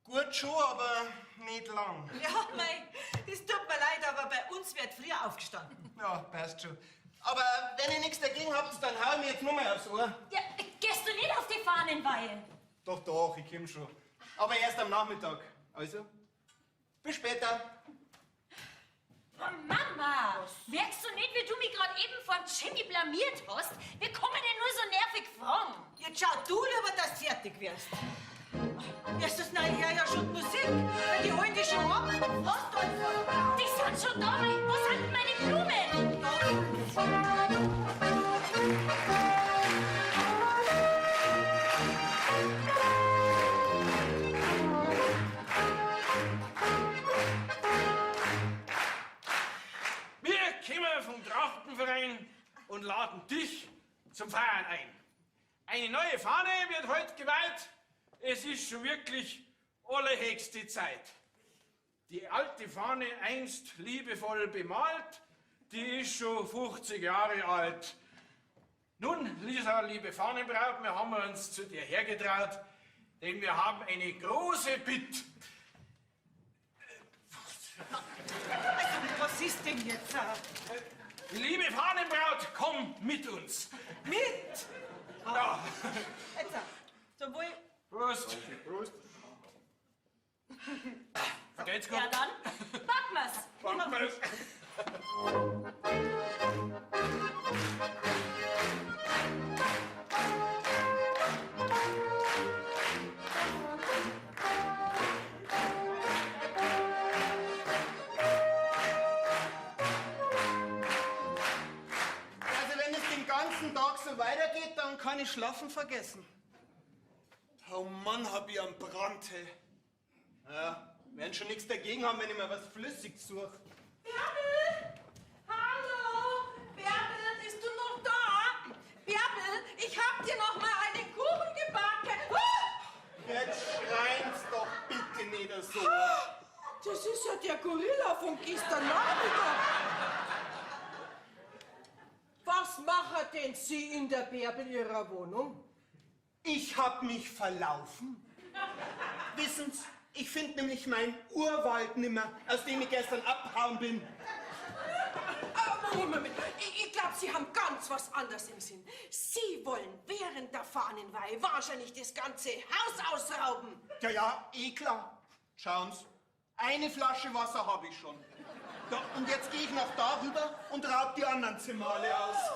Gut schon, aber nicht lang. Ja, mei, das tut mir leid, aber bei uns wird früher aufgestanden. Ja, passt schon. Aber wenn ihr nichts dagegen habt, dann hau ich mir jetzt nur mal aufs Ohr. Ja, gehst du nicht auf die Fahnenweihe? Doch, doch, ich komm schon. Aber erst am Nachmittag. Also, bis später. Oh, Mama, merkst du nicht, wie du mich gerade eben vor Jimmy blamiert hast? Wir kommen dir nur so nervig fragen. Jetzt schau du lieber, dass du fertig wirst. Erstens nachher ja schon die Musik. Die holen dich schon ab. Was da jetzt? Die sind schon da. Wo sind denn meine Blumen? Wir kommen vom Trachtenverein und laden dich zum Feiern ein. Eine neue Fahne wird heute geweiht. Es ist schon wirklich allerhöchste Zeit. Die alte Fahne, einst liebevoll bemalt, die ist schon 50 Jahre alt. Nun, Lisa, liebe Fahnenbraut, wir haben uns zu dir hergetraut, denn wir haben eine große Bitte. Was ist denn jetzt? Liebe Fahnenbraut, komm mit uns. Mit? Ja. Jetzt, zum Wohl. Prost. Prost. Geht's gut? Ja, dann packen wir's. Packen wir's. Also, wenn es den ganzen Tag so weitergeht, dann kann ich Schlafen vergessen. Oh Mann, hab ich einen Brand, hey. Ja, werden schon nichts dagegen haben, wenn ich mir was Flüssiges suche. Bärbel! Hallo! Bärbel, bist du noch da? Bärbel, ich hab dir noch mal einen Kuchen gebacken. Jetzt schreien's doch bitte nicht so. Das ist ja der Gorilla von gestern Nachmittag. Was machen denn Sie in der Bärbel ihrer Wohnung? Ich hab mich verlaufen. Wissen Sie, ich finde nämlich meinen Urwald nimmer, aus dem ich gestern abgehauen bin. Moment. Ich glaube, Sie haben ganz was anderes im Sinn. Sie wollen während der Fahnenweihe wahrscheinlich das ganze Haus ausrauben. Ja, ja, eh klar. Schauen Sie, eine Flasche Wasser habe ich schon. Ja, und jetzt gehe ich noch darüber und raub die anderen Zimmer alle aus. So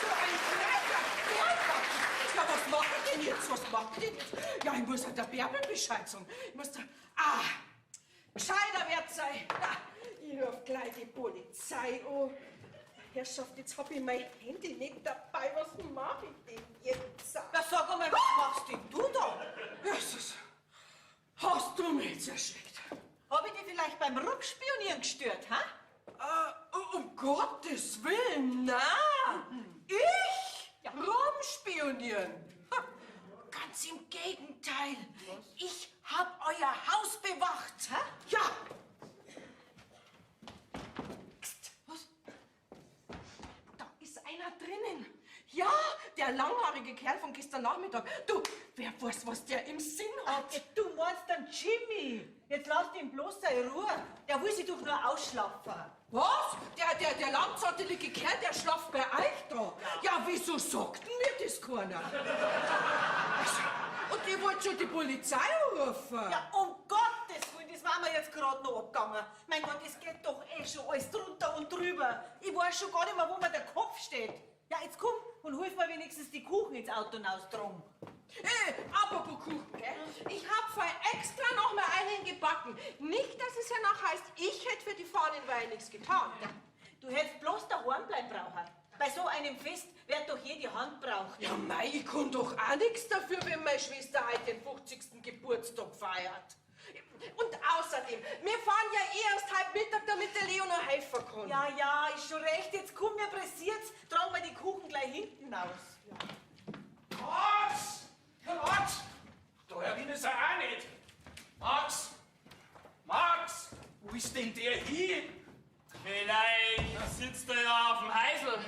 ein kleiner Bärback. Ja, was macht ihr denn jetzt? Was macht ihr denn jetzt? Ja, ich muss halt der Bärbel Bescheid sagen. Ich muss da... gescheiter wird sein. Ich ruf gleich die Polizei an. Herrschaft, jetzt hab ich mein Handy nicht dabei. Was mach ich denn jetzt? Na, sag einmal, was machst denn du da? Jesus, hast du mich jetzt erschreckt? Hab ich dich vielleicht beim Rumspionieren gestört, ha? Um Gottes Willen, nein! Ich? Ja. Rumspionieren? Ha, ganz im Gegenteil. Ich hab euer Haus bewacht. Ha? Ja. Psst, was? Da ist einer drinnen. Ja, der langhaarige Kerl von gestern Nachmittag. Du, wer weiß, was der im Sinn hat. Du meinst den Jimmy. Jetzt lass ihn bloß in Ruhe. Der will sich doch nur ausschlafen. Was? Der langzottelige Kerl, der schlaft bei euch da? Ja, wieso sagt denn mir das keiner? Also, und ihr wollt schon die Polizei rufen? Ja, um Gottes Willen, das war mir jetzt gerade noch abgegangen. Mein Gott, das geht doch eh schon alles drunter und drüber. Ich weiß schon gar nicht mehr, wo mir der Kopf steht. Ja, jetzt komm und hilf mir wenigstens die Kuchen ins Auto raus drum. Apropos Kuchen, gell? Ich hab vorher extra noch mal einen gebacken. Nicht, dass es ja noch heißt, ich hätte für die Fahnenweihe nichts getan. Du hättest bloß daheim bleiben brauchen. Bei so einem Fest wird doch jede Hand braucht. Ja, mei, ich kann doch auch nichts dafür, wenn meine Schwester heute den 50. Geburtstag feiert. Und außerdem, wir fahren ja erst halb Mittag, damit der Leo noch helfen kann. Ja, ja, ist schon recht. Jetzt komm, mir pressiert's. Tragen wir die Kuchen gleich hinten aus. Ja. Max! Max! Da herin ist er auch nicht. Max! Max! Wo ist denn der hin? Vielleicht sitzt sitzt er ja auf dem Heisel.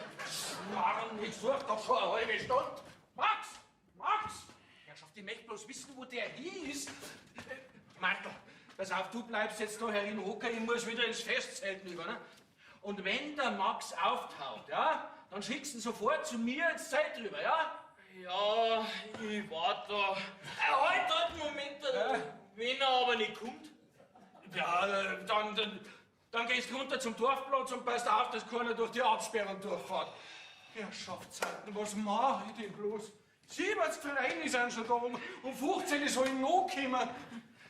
Mann, ich such doch schon eine halbe Stunde. Max! Herrschaft, ich möchte bloß wissen, wo der hier ist. Martha, pass auf, du bleibst jetzt da herin hocken, ich muss wieder ins Festzelt rüber, ne? Und wenn der Max auftaucht, ja, dann schickst du ihn sofort zu mir ins Zelt rüber, ja? Ja, ich warte da. Halt einen Moment, wenn er aber nicht kommt. Ja, dann gehst du runter zum Dorfplatz und passt auf, dass keiner durch die Absperrung durchfährt. Herrschaftszeiten, was mach ich denn bloß? 70 Vereine sind schon da, um 15 soll ich noch kommen.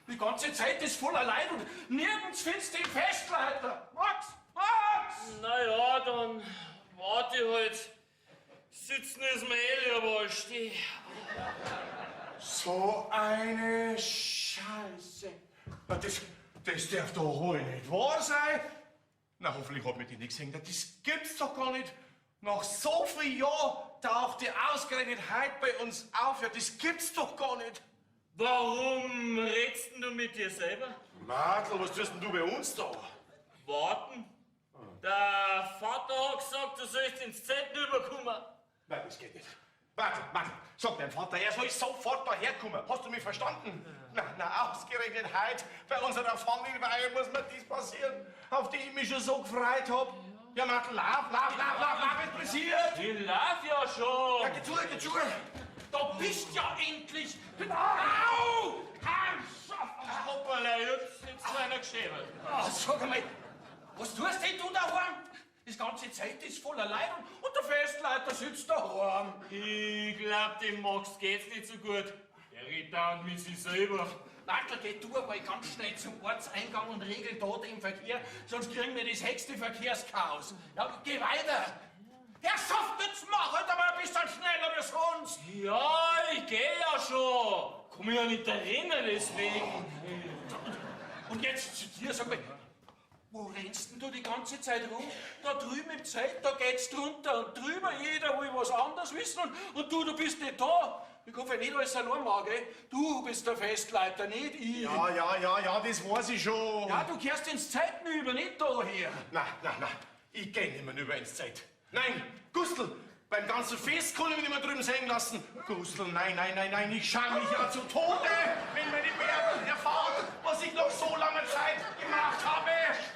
Die ganze Zeit ist voller Leid und nirgends findest du den Festleiter. Max! Naja, dann warte ich halt. Sitzen ist mir lieber als stehen. So eine Scheiße. Na, das darf doch wohl nicht wahr sein. Na, hoffentlich hat mir die nichts gesehen. Das gibt's doch gar nicht. Nach so vielen Jahren taucht die ausgerechnet heute bei uns auf. Ja, das gibt's doch gar nicht. Warum redst denn du mit dir selber? Martl, was tust denn du bei uns da? Warten. Der Vater hat gesagt, du sollst ins Zelt rüberkommen. Nein, das geht nicht. Martl, sag deinem Vater, er soll sofort daherkommen. Hast du mich verstanden? Na, ausgerechnet heute bei unserer Familienweihe muss mir dies passieren, auf die ich mich schon so gefreut hab. Ja, Martl, lauf, was passiert? Ich lauf ja schon. Ja, geh zu. Da bist ja endlich! Au! Herrschaft! Hoppala, jetzt ist einer geschäbelt. Sag einmal, was tust denn du daheim? Das ganze Zeit ist voller Leid und der Festleiter sitzt daheim. Ich glaub, dem Max geht's nicht so gut. Der redet dauernd mit sich selber. Martl, geh du einmal ganz schnell zum Ortseingang und regel da den Verkehr, sonst kriegen wir das höchste Verkehrschaos. Ja, geh weiter! Herrschaft, jetzt mach halt einmal ein bisschen schneller wie sonst! Ja, ich geh ja schon. Komm mich ja nicht erinnern, deswegen. Und jetzt zu dir, sag mal, wo rennst denn du die ganze Zeit rum? Da drüben im Zelt, da geht's drunter und drüber, jeder will was anderes wissen und du bist nicht da. Ich hoffe nicht alles allein mag, gell? Du bist der Festleiter, nicht ich. Ja, das weiß ich schon. Ja, du kehrst ins Zelt über, nicht daher. Na, ich geh nicht mehr rüber ins Zelt. Nein, Gustl, beim ganzen Fest kann ich mich nicht mehr drüben sehen lassen. Gustl, nein, ich schau mich ja zu Tode, wenn meine Bärbel erfahren, was ich noch so lange Zeit gemacht habe.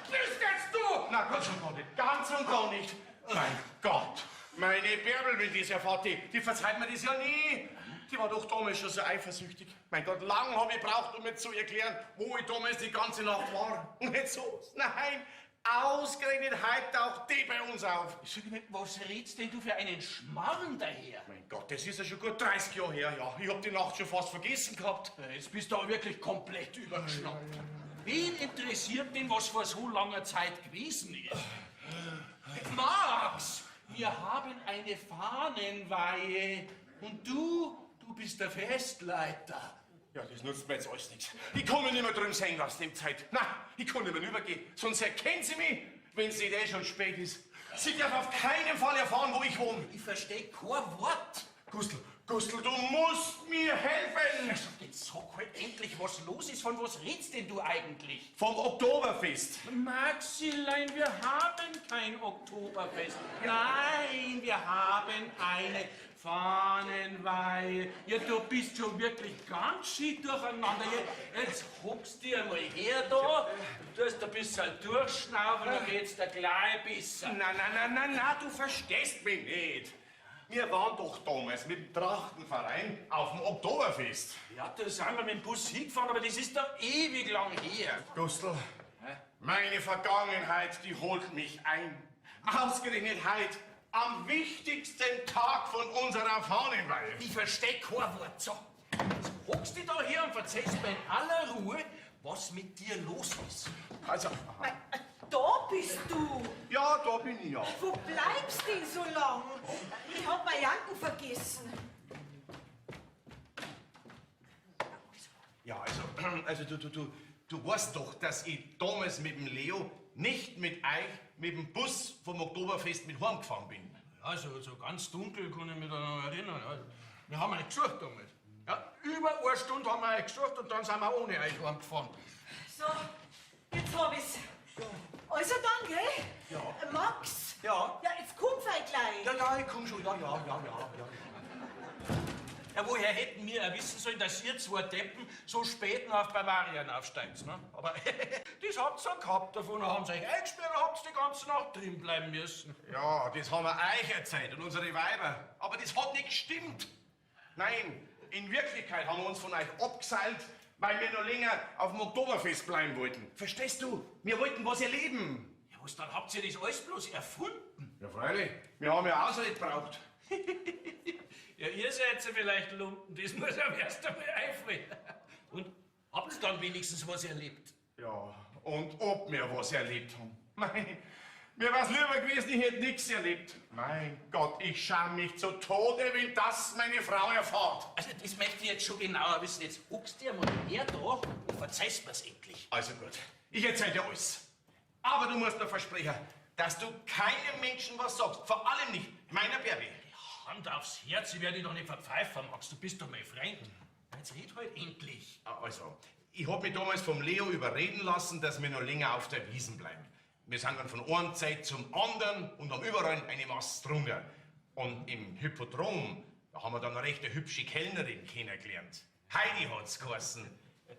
Bist jetzt du? Na, ganz und gar nicht. Mein Gott, meine Bärbel, wenn das erfahrt, die verzeiht mir das ja nie. Die war doch damals schon so eifersüchtig. Mein Gott, lang habe ich gebraucht, um mir zu erklären, wo ich damals die ganze Nacht war. Und nicht so. Nein, ausgerechnet heute taucht die bei uns auf. Sag mal, was redst denn du für einen Schmarrn daher? Mein Gott, das ist ja schon gut 30 Jahre her, ja. Ich hab die Nacht schon fast vergessen gehabt. Jetzt bist du aber wirklich komplett übergeschnappt. Wen interessiert denn, was vor so langer Zeit gewesen ist? Max, wir haben eine Fahnenweihe und du bist der Festleiter. Ja, das nutzt mir jetzt alles nichts. Ich kann mich nicht mehr drüben sehen aus dem Zeit. Nein, ich kann nicht mehr rübergehen. Sonst erkennen Sie mich, wenn es nicht schon spät ist. Sie darf auf keinen Fall erfahren, wo ich wohne. Ich verstehe kein Wort. Gustl, du musst mir helfen. Jetzt sag halt endlich, was los ist. Von was redst denn du eigentlich? Vom Oktoberfest. Maxilein, wir haben kein Oktoberfest. Nein, wir haben eine Fahnenweihe. Ja, du bist schon wirklich ganz schön durcheinander. Jetzt hockst du einmal her da, du tust ein bisschen durchschnaufen, dann geht's dir gleich besser. Na, du verstehst mich nicht. Wir waren doch damals mit dem Trachtenverein auf dem Oktoberfest. Ja, da sind wir mit dem Bus hingefahren, aber das ist da ewig lang her. Gustl, meine Vergangenheit, die holt mich ein. Ausgerechnet heute, am wichtigsten Tag von unserer Fahnenweihe. Ich versteh kein Wort. So, jetzt hockst du da her und erzählst mir in aller Ruhe, was mit dir los ist. Also, Da bist du. ja, da bin ich ja. Wo bleibst du denn so lang? Ich hab meine Jacken vergessen. Ja, also du weißt doch, dass ich damals mit dem Leo nicht mit euch mit dem Bus vom Oktoberfest mit heimgefahren bin. Also so ganz dunkel kann ich mich da noch erinnern. Ja. Wir haben euch gesucht damals. Ja, über eine Stunde haben wir euch gesucht und dann sind wir ohne euch heimgefahren. So, jetzt hab ich's. Also dann, gell? Ja. Max, Ja. ja, ich komm schon. Ja. Ja, woher hätten wir ja wissen sollen, dass ihr zwei Deppen so spät noch auf Bavarian aufsteigt, ne? Aber das habt's ja gehabt, davon haben sie euch eingesperrt und habt's die ganze Nacht drin bleiben müssen. Ja, das haben wir euch erzählt und unsere Weiber. Aber das hat nicht gestimmt. Nein, in Wirklichkeit haben wir uns von euch abgeseilt, weil wir noch länger auf dem Oktoberfest bleiben wollten. Verstehst du? Wir wollten was erleben. Ja, was, dann habt ihr das alles bloß erfunden? Ja, freilich. Wir haben ja Ausrede gebraucht. Ja, ihr seid ja vielleicht Lumpen, das muss am erst einmal einfallen. Und habt ihr dann wenigstens was erlebt? Ja, und ob wir was erlebt haben. Mein, mir war's lieber gewesen, ich hätte nichts erlebt. Mein Gott, ich schäme mich zu Tode, wenn das meine Frau erfährt. Also, das möchte ich jetzt schon genauer wissen. Jetzt huckst du mal her da und verzeihst mir's endlich. Also gut, ich erzähl dir alles. Aber du musst mir versprechen, dass du keinem Menschen was sagst. Vor allem nicht meiner Bärbe. Hand aufs Herz, ich werde dich doch nicht verpfeifen, Max. Du bist doch mein Freund. Jetzt red halt endlich. Also, ich hab mich damals vom Leo überreden lassen, dass wir noch länger auf der Wiesn bleiben. Wir sind dann von einer Zeit zum anderen und haben überall eine Masse drunter. Und im Hippodrom, da haben wir dann eine recht hübsche Kellnerin kennengelernt. Heidi hat's geheißen.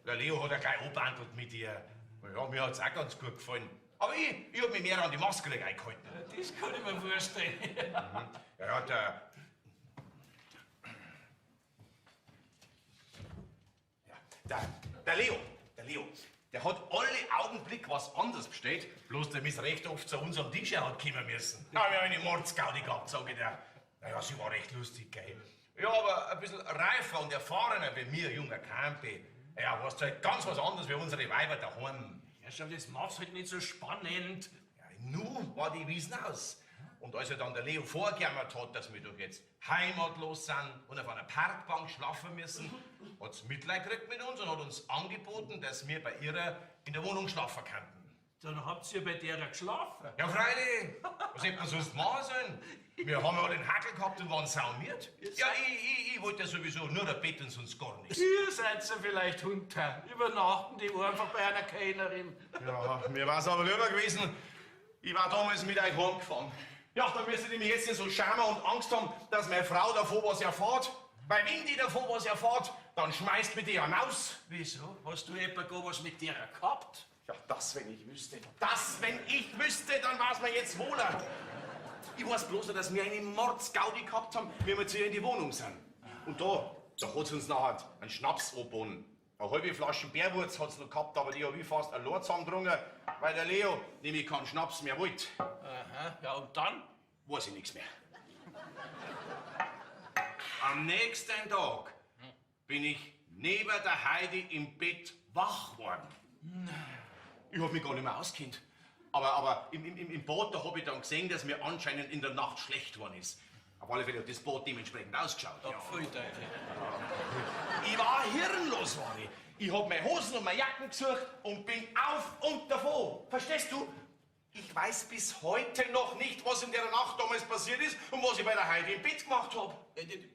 Der Leo hat ja gleich angebandelt mit ihr. Ja, mir hat's auch ganz gut gefallen. Aber ich hab mich mehr an die Maske eingehalten. Das kann ich mir vorstellen. Ja, der Leo, der hat alle Augenblick was anderes bestellt, bloß der ist recht oft zu unserem Tisch hat kommen müssen. Da haben wir eine Mordsgaudi gehabt, sag ich dir. Naja, sie war recht lustig, gell. Ja, aber ein bisschen reifer und erfahrener wie mir, junger Campi. Ja, was halt ganz was anderes wie unsere Weiber daheim. Ja, schau, das macht's halt nicht so spannend. Ja, nu war die Wiesn aus. Und als er dann der Leo vorgejammert hat, dass wir doch jetzt heimatlos sind und auf einer Parkbank schlafen müssen, hat's Mitleid gekriegt mit uns und hat uns angeboten, dass wir bei ihr in der Wohnung schlafen könnten. Dann habt ihr bei der geschlafen. Ja, freilich. Was hätten wir sonst machen sollen? Wir haben ja den Hackel gehabt und waren saumiert. Ja, ich wollte ja sowieso nur ein Bett und sonst gar nichts. Ihr seid ja vielleicht Hunter. Übernachten die einfach bei einer Kellnerin. Ja, mir war's aber lieber gewesen, ich war damals mit euch heimgefahren. Ja, da müsstet ihr mich jetzt nicht so schämen und Angst haben, dass meine Frau davon was erfährt. Weil wenn die davon was erfährt, dann schmeißt mich die hinaus. Wieso? Hast du etwa gar was mit der gehabt? Ja, das, wenn ich wüsste. Das, wenn ich wüsste, dann war's mir jetzt wohler. Ich weiß bloß noch, dass wir eine Mordsgaudi gehabt haben, wie wir zu ihr in die Wohnung sind. Und da hat's uns nachher einen Schnaps angeboten. Eine halbe Flasche Bärwurz hat's noch gehabt, aber die hab ich fast ein Lord zusammengetrunken, weil der Leo nämlich keinen Schnaps mehr wollte. Aha, ja und dann? Weiß ich nichts mehr. Am nächsten Tag bin ich neben der Heidi im Bett wach geworden. Ich hab mich gar nicht mehr auskennt. Aber im Bad, da hab ich dann gesehen, dass mir anscheinend in der Nacht schlecht geworden ist. Auf alle Fälle hat das Bad dementsprechend ausgeschaut. Ja, voll deutlich. Ich war hirnlos, war ich. Ich hab meine Hosen und meine Jacken gesucht und bin auf und davon. Verstehst du? Ich weiß bis heute noch nicht, was in der Nacht damals passiert ist und was ich bei der Heidi im Bett gemacht hab.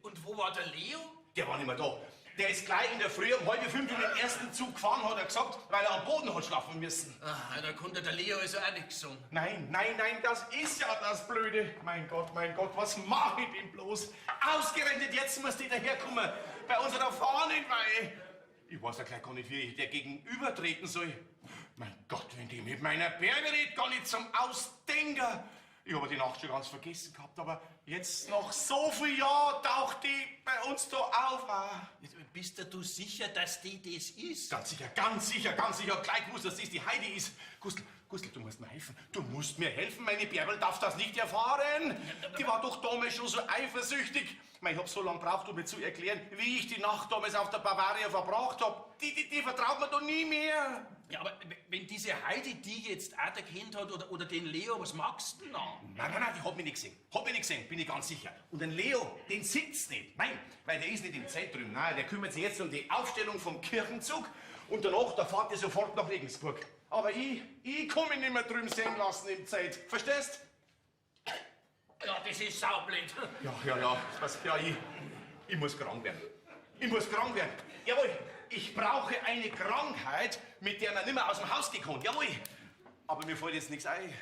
Und wo war der Leo? Der war nicht mehr da. Der ist gleich in der Früh um 4:30 in den ersten Zug gefahren, hat er gesagt, weil er am Boden hat schlafen müssen. Ah, da konnte der Leo also auch nichts sagen. Nein, das ist ja das Blöde. Mein Gott, was mach ich denn bloß? Ausgerechnet jetzt muss die daherkommen, bei unserer Fahnenweihe. Ich weiß ja gleich gar nicht, wie ich der gegenübertreten soll. Mein Gott, wenn die mit meiner Bärbe redet, gar nicht zum Ausdenken. Ich habe die Nacht schon ganz vergessen gehabt, aber jetzt nach so viel Jahren taucht die bei uns da auf. Ah. Bist du sicher, dass die das ist? Ganz sicher, ganz sicher. Ich hab gleich gewusst, dass das die Heidi ist. Gustl, du musst mir helfen. Du musst mir helfen. Meine Bärbel darf das nicht erfahren. Die war doch damals schon so eifersüchtig. Ich hab so lange gebraucht, um mir zu erklären, wie ich die Nacht damals auf der Bavaria verbracht hab. Die vertraut mir doch nie mehr. Ja, aber wenn diese Heidi die jetzt auch erkannt hat oder den Leo, was magst du denn dann? Nein, die hat mich nicht gesehen. Bin ich ganz sicher. Und den Leo, den sitzt nicht. Nein, weil der ist nicht im Zelt drüben. Nein, der kümmert sich jetzt um die Aufstellung vom Kirchenzug und danach, da fahrt er sofort nach Regensburg. Aber ich kann mich nicht mehr drüben sehen lassen im Zelt. Verstehst? Ja, das ist saublöd. Ja, ich muss krank werden. Jawohl, ich brauche eine Krankheit, mit der man nicht mehr aus dem Haus gehen kann. Jawohl. Aber mir fällt jetzt nichts ein.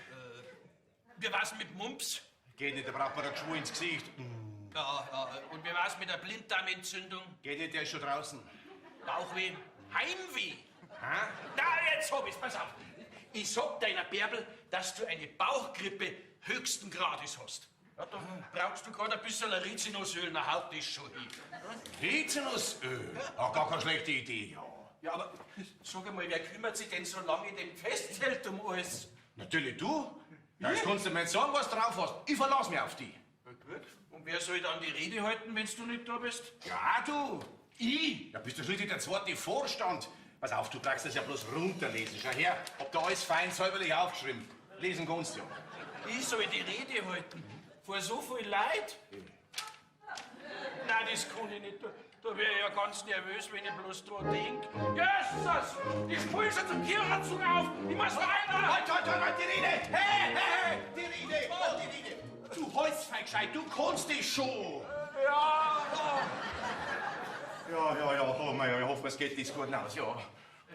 Wie war's mit Mumps? Geht nicht, da braucht man ein Geschwur ins Gesicht. Ja. Und wie war's mit der Blinddarmentzündung? Geht nicht, der ist schon draußen. Bauchweh? Heimweh? Hä? Na, jetzt hab ich's, pass auf. Ich sag deiner Bärbel, dass du eine Bauchgrippe höchsten Grades hast. Ja, da brauchst du gerade ein bisschen Rizinusöl, dann haut das schon hin. Rizinusöl? Ach, gar keine schlechte Idee, ja. Ja, aber sag einmal, wer kümmert sich denn so lange in dem Festzelt um alles? Natürlich du. Ja, jetzt kannst du mir jetzt sagen, was drauf hast. Ich verlass mich auf dich. Na gut. Und wer soll dann die Rede halten, wenn du nicht da bist? Ja, du. Ich? Ja, bist du schließlich der zweite Vorstand. Pass auf, du brauchst das ja bloß runterlesen. Schau her, hab da alles fein säuberlich aufgeschrieben. Lesen kannst du ja. Ich soll die Rede halten? Vor so viel Leid? Nein, das kann ich nicht. Da wäre ich ja ganz nervös, wenn ich bloß dran denk. Jesus! Die spielen schon zum Kirchenzug auf! Ich muss weiter! Halt, die Rede! Hey, die Rede! Oh, die Rede! Du Holzfeig gescheit, du kannst dich schon! Ja! Ja, oh mein, ich hoffe, es geht das gut aus, ja.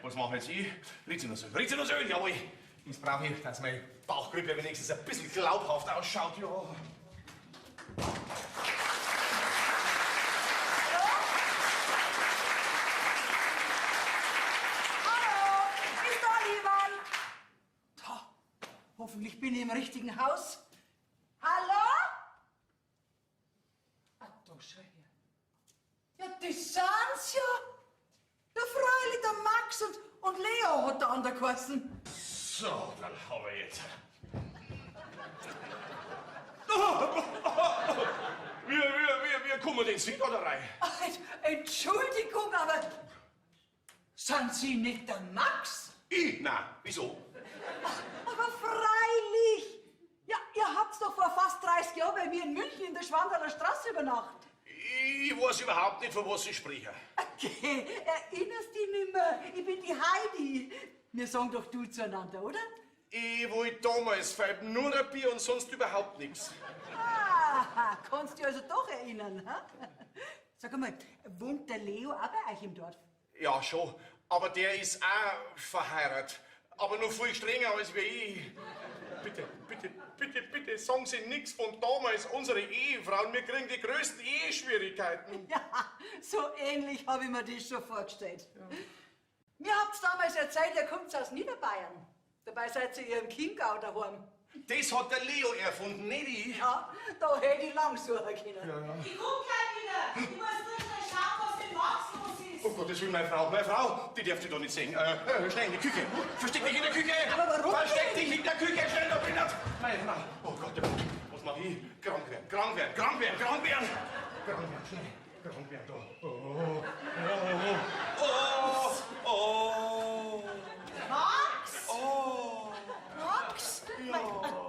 Was mache jetzt ich? Rizinusöl, jawohl. Das brauche ich, dass meine Bauchgrippe wenigstens ein bisschen glaubhaft ausschaut, ja. Hallo, ist da jemand? Da, hoffentlich bin ich im richtigen Haus. Hallo? Ach, da schau her. Ja, das sind's ja. Der Freilich, der Max und Leo hat da an der geheißen. So, dann haben wir jetzt. Wir kommen den Sieg oder rein? Entschuldigung, aber sind Sie nicht der Max? Ich? Na, wieso? Aber freilich! Ja, ihr habt's doch vor fast 30 Jahren bei mir in München in der Schwandaler Straße übernachtet. Ich weiß überhaupt nicht, von was Sie sprechen. Okay, erinnerst dich nicht mehr? Ich bin die Heidi. Wir sagen doch du zueinander, oder? Ich wollte damals feiben nur ein Bier und sonst überhaupt nichts. Ah, kannst du dich also doch erinnern, ha? Sag einmal, wohnt der Leo auch bei euch im Dorf? Ja, schon. Aber der ist auch verheiratet. Aber noch viel strenger als wie ich. Bitte, sagen Sie nichts von damals, unsere Ehefrauen. Wir kriegen die größten Eheschwierigkeiten. Ja, so ähnlich habe ich mir das schon vorgestellt. Ja. Mir habt's damals erzählt, ihr kommt aus Niederbayern. Dabei seid ihr im Chiemgau daheim. Das hat der Leo erfunden, nicht ich. Ja, da hätte ich lang suchen können. Ich komm gleich wieder. Ich muss nur schnell schauen, was mit Max los ist. Oh Gottes Willen, meine Frau, die darf dich doch nicht sehen. Schnell in die Küche. Versteck dich in der Küche. Aber warum Versteck denn? dich in der Küche, schnell, da bin ich. Meine Frau. Oh Gott, was mach ich? Krank werden, schnell. Krank werden, da. Max? Max? Ja.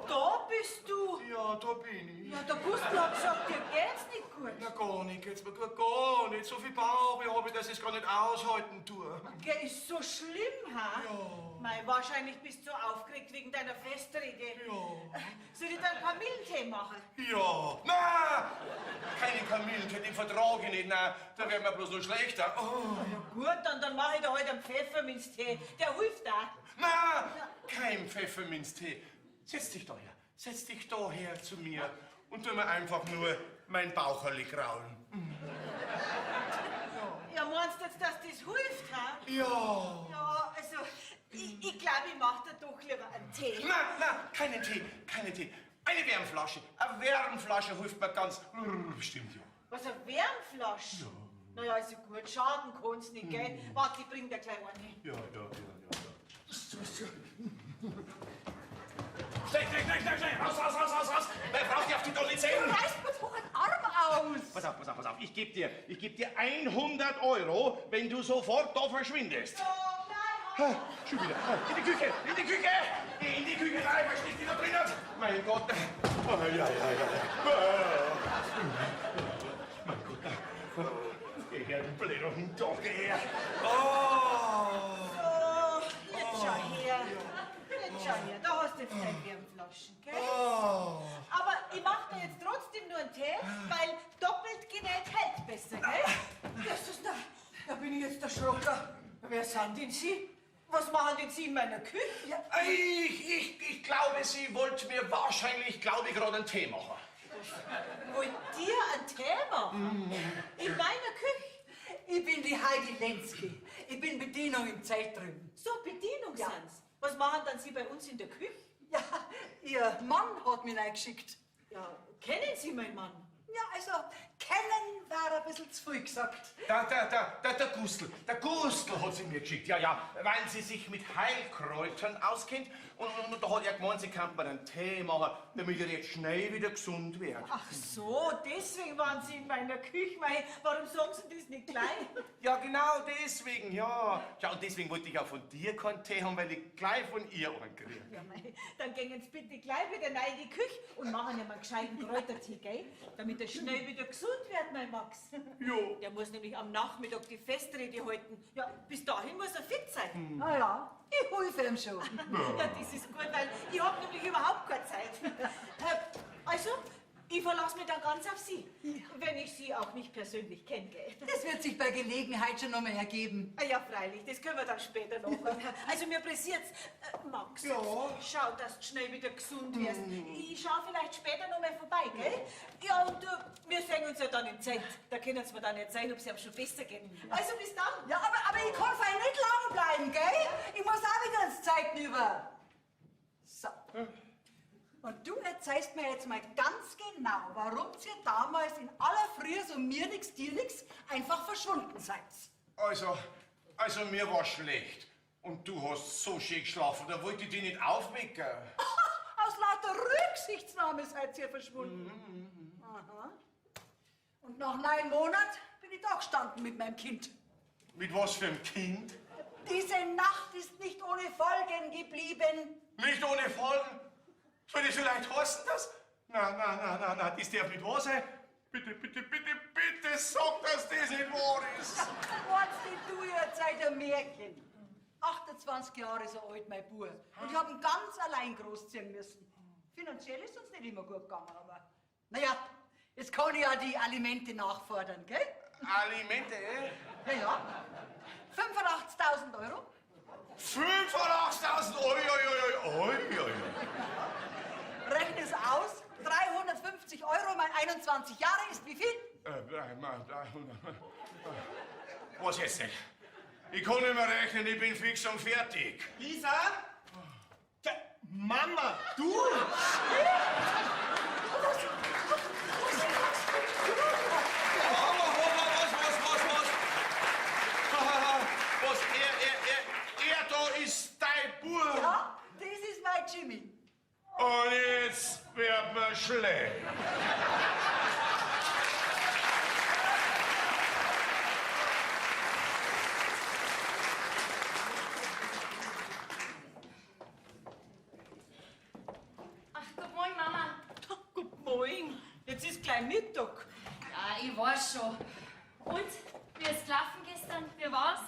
Da bist du. Ja, da bin ich. Ja, der Gustl hat gesagt, dir geht's nicht gut. Na, gar nicht, geht's mir gut, gar nicht. So viel Bauchweh habe ich, dass ich es gar nicht aushalten tue. Gell, ist so schlimm, ha? Ja. Mei, wahrscheinlich bist du aufgeregt wegen deiner Festrede. Ja. Soll ich dann Kamillentee machen? Ja. Na, keine Kamillentee, den vertrage ich nicht. Na, da werden wir bloß noch schlechter. Oh. Ja gut, dann mache ich da heute einen Pfefferminztee. Der hilft auch. Na, kein Pfefferminztee. Setz dich da her zu mir und tu mir einfach nur mein Baucherli kraulen. Ja, meinst du jetzt, dass das hilft, ha? Ja. Ja, also, ich glaube, ich mache dir doch lieber einen Tee. Na, keinen Tee. Eine Wärmflasche. Eine Wärmflasche hilft mir ganz bestimmt, ja. Was, eine Wärmflasche? Ja. Naja, also gut, schaden kann's nicht, gell? Warte, ich bring dir gleich eine. Ja. Schnell, raus. Wer braucht die auf die Dolly Zähne? Reißt mir doch einen Arm aus. Pass auf. Ich geb dir 100 Euro, wenn du sofort da verschwindest. Schon wieder. In die Küche. In die Küche rein, was steht die da drinnen? Mein Gott. Ja. Mein Gott. Geh her, du blöder Hund, doch, geh her. Jetzt schau her, da hast du jetzt deine Wärmflaschen, gell? Aber ich mach dir jetzt trotzdem nur einen Tee, weil doppelt genäht hält besser, gell? Das ist da bin ich jetzt erschrocken. Wer sind denn Sie? Was machen denn Sie in meiner Küche? Ja. Ich glaube, Sie wollt mir wahrscheinlich, gerade einen Tee machen. Wollt ihr ein Thema? In meiner Küche? Ich bin die Heidi Lenski. Ich bin Bedienung im Zelt drüben. So, Bedienung Ja. sind's. Was machen dann Sie bei uns in der Küche? Ja, Ihr Mann hat mich reingeschickt. Ja, kennen Sie meinen Mann? Ja, also, kennen war ein bisschen zu viel gesagt. Der Gustl. Der Gustl hat sie mir geschickt. Ja, weil sie sich mit Heilkräutern auskennt. Und da hat er gemeint, sie kann mir einen Tee machen, damit er jetzt schnell wieder gesund wird. Ach so, deswegen waren Sie in meiner Küche. Warum sagen Sie das nicht gleich? Ja, genau deswegen, ja. Ja, und deswegen wollte ich auch von dir keinen Tee haben, weil ich gleich von ihr einen kriege. Ja, dann gehen Sie bitte gleich wieder rein in die Küche und machen ihm einen gescheiten Kräutertee, gell? Damit er schnell wieder gesund wird, mein Max. Jo. Der muss nämlich am Nachmittag die Festrede halten. Ja, bis dahin muss er fit sein. Ah ja, ich helfe ihm schon. Ja, das ist gut, weil ich habe nämlich überhaupt keine Zeit. Also, ich verlasse mich dann ganz auf Sie, wenn ich Sie auch nicht persönlich kenne, gell? Das wird sich bei Gelegenheit schon nochmal ergeben. Ah ja, freilich, das können wir dann später noch. Also mir pressiert's. Max, Ja? schau, dass du schnell wieder gesund wirst. Ich schau vielleicht später noch mal vorbei, gell? Ja, und wir sehen uns ja dann im Zelt. Da können wir dann nicht sein, ob es ihm schon besser geht. Also bis dann. Ja, aber ich kann fein nicht lang bleiben, gell? Ich muss auch wieder ins Zeiten über. So. Und du erzählst mir jetzt mal ganz genau, warum ihr damals in aller Früh so mir nix, dir nix einfach verschwunden seid. Also mir war schlecht. Und du hast so schön geschlafen, da wollte ich dich nicht aufwecken. Aus lauter Rücksichtsnahme seid ihr verschwunden. Aha. Und nach 9 Monaten bin ich da gestanden mit meinem Kind. Mit was für einem Kind? Diese Nacht ist nicht ohne Folgen geblieben. Nicht ohne Folgen? Soll das vielleicht heißen, das? Na, das darf nicht wahr sein. Bitte, sag, dass das nicht wahr ist. What's du jetzt seit ein Märchen? 28 Jahre so alt, mein Bub. Und ich habe ihn ganz allein großziehen müssen. Finanziell ist uns nicht immer gut gegangen, aber naja, jetzt kann ich ja die Alimente nachfordern, gell? Alimente, Ja. 85.000 Euro. 85.000 Euro. Rechne es aus. 350 Euro mal 21 Jahre ist wie viel? Was jetzt nicht? Ich kann nicht mehr rechnen, ich bin fix und fertig. Lisa? Tja, Mama, du? Was? Er da ist dein Bub. Ja, das ist mein Jimmy. Und jetzt wird mir schlecht. Ach, guten Morgen, Mama. Guten Morgen. Jetzt ist gleich Mittag. Ja, ich weiß schon. Und? Wie ist gelaufen gestern? Wie war's?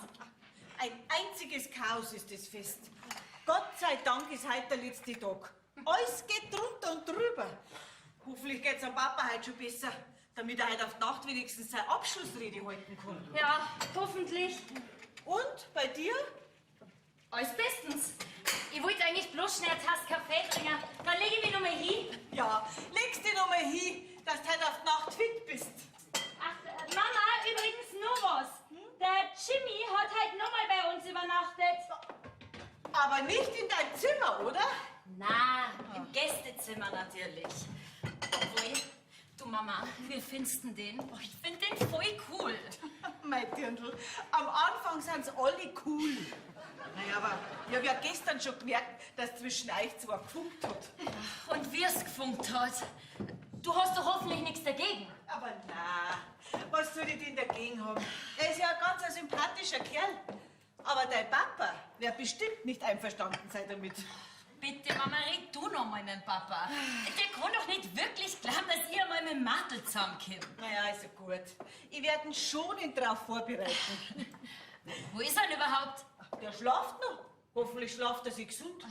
Ein einziges Chaos ist das Fest. Gott sei Dank ist heute der letzte Tag. Alles geht drunter und drüber. Hoffentlich geht's am Papa heute schon besser, damit er heute auf die Nacht wenigstens seine Abschlussrede halten kann. Ja, hoffentlich. Und bei dir? Alles bestens. Ich wollte eigentlich bloß schnell eine Tasse Kaffee trinken. Dann lege ich mich noch mal hin. Ja, legst dich noch mal hin, dass du heute auf die Nacht fit bist. Ach, Mama, übrigens nur was. Der Jimmy hat heute noch mal bei uns übernachtet. Aber nicht in deinem Zimmer, oder? Na, im Gästezimmer natürlich. Obwohl, du Mama, wie findest du den? Oh, ich finde den voll cool. Mein Dirndl, am Anfang sind sie alle cool. Naja, aber ich habe ja gestern schon gemerkt, dass zwischen euch zwei gefunkt hat. Und wie es gefunkt hat. Du hast doch hoffentlich nichts dagegen. Aber na, was soll ich denn dagegen haben? Er ist ja ein ganz sympathischer Kerl. Aber dein Papa wird bestimmt nicht einverstanden sein damit. Bitte, Mama, red du noch mal mit dem Papa. Der kann doch nicht wirklich glauben, dass ihr mal mit dem Martel zusammenkommt. Naja, also gut. Ich werde ihn schon drauf vorbereiten. Wo ist er denn überhaupt? Der schlaft noch. Hoffentlich schlaft er sich gesund.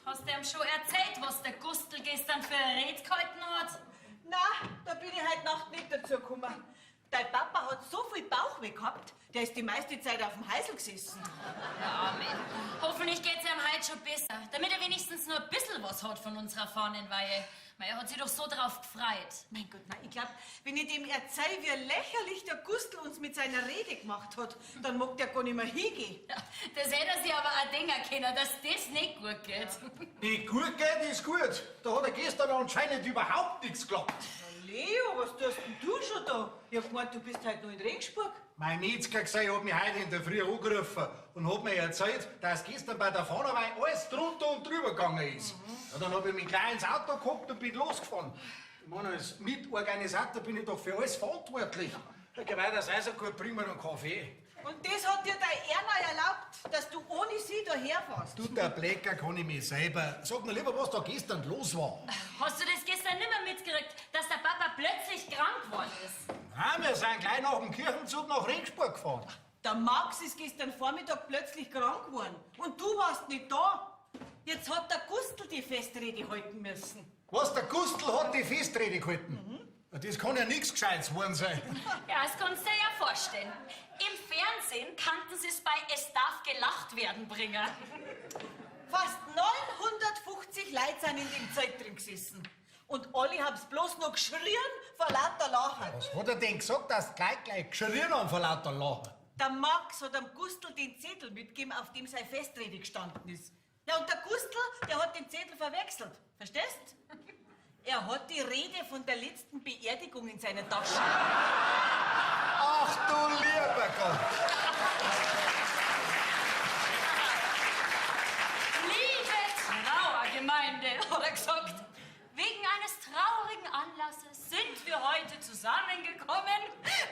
Hast du ihm schon erzählt, was der Gustl gestern für ein Red gehalten hat? Na, da bin ich heute Nacht nicht dazu gekommen. Dein Papa hat so viel Bauchweh gehabt, der ist die meiste Zeit auf dem Heisel gesessen. Ja, Amen. Hoffentlich geht's ihm heute schon besser, damit er wenigstens nur ein bisschen was hat von unserer Fahnenweihe. Er hat sich doch so drauf gefreut. Mein Gott, nein, ich glaube, wenn ich dem erzähle, wie lächerlich der Gustl uns mit seiner Rede gemacht hat, dann mag der gar nicht mehr hingehen. Ja, das hätte er sich aber auch denken können, dass das nicht gut geht. Nicht gut geht, ist gut. Da hat er gestern anscheinend überhaupt nichts geklappt. Leo, was tust denn du schon da? Ich hab gemeint, du bist heute noch in Regensburg. Mein Nietzsche hat mich heute in der Früh angerufen und hat mir erzählt, dass gestern bei der Fahrerei alles drunter und drüber gegangen ist. Ja, dann hab ich mich gleich ins Auto gehockt und bin losgefahren. Ich meine, als Mitorganisator bin ich doch für alles verantwortlich. Der Geweih, das Eisergut, bring mir einen Kaffee. Und das hat dir dein Erna erlaubt, dass du ohne sie daherfährst. Du, der Blecker kann ich mich selber. Sag mir lieber, was da gestern los war. Hast du das gestern nicht mehr mitgekriegt, dass der Papa plötzlich krank geworden ist? Ja, wir sind gleich nach dem Kirchenzug nach Regensburg gefahren. Der Max ist gestern Vormittag plötzlich krank geworden. Und du warst nicht da. Jetzt hat der Gustl die Festrede halten müssen. Was, der Gustl hat die Festrede gehalten? Das kann ja nichts Gescheites geworden sein. Ja, das kannst du dir ja vorstellen. Im Fernsehen kannten sie es bei Es darf gelacht werden bringen. Fast 950 Leute sind in dem Zelt drin gesessen. Und alle haben's bloß noch geschrien vor lauter Lachen. Was hat er denn gesagt, dass die gleich geschrien haben vor lauter Lachen? Der Max hat am Gustl den Zettel mitgegeben, auf dem seine Festrede gestanden ist. Ja, und der Gustl, der hat den Zettel verwechselt. Verstehst? Er hat die Rede von der letzten Beerdigung in seiner Tasche. Ach du lieber Gott. Liebe Trauergemeinde, hat er gesagt, wegen eines traurigen Anlasses sind wir heute zusammengekommen.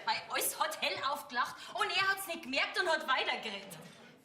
Bei uns hat hell aufgelacht und er hat's nicht gemerkt und hat weitergeredet.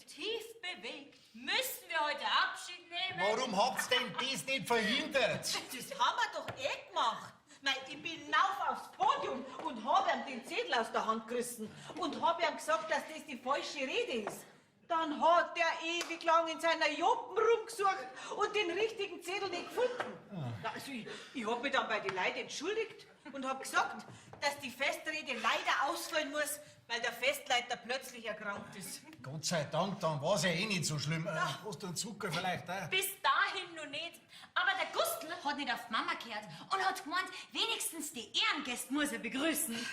Tief bewegt müssen wir heute Abschied nehmen. Warum habt's denn das nicht verhindert? Das haben wir doch gemacht. Nein, ich bin hinauf aufs Podium und habe ihm den Zettel aus der Hand gerissen und habe ihm gesagt, dass das die falsche Rede ist. Dann hat der ewig lang in seiner Joppen rumgesucht und den richtigen Zettel nicht gefunden. Na, also ich habe mich dann bei den Leuten entschuldigt und habe gesagt, dass die Festrede leider ausfallen muss, weil der Festleiter plötzlich erkrankt ist. Gott sei Dank, dann war's ja eh nicht so schlimm. Hast du einen Zucker vielleicht auch? Bis dahin noch nicht. Aber der Gustl hat nicht auf die Mama gehört und hat gemeint, wenigstens die Ehrengäste muss er begrüßen.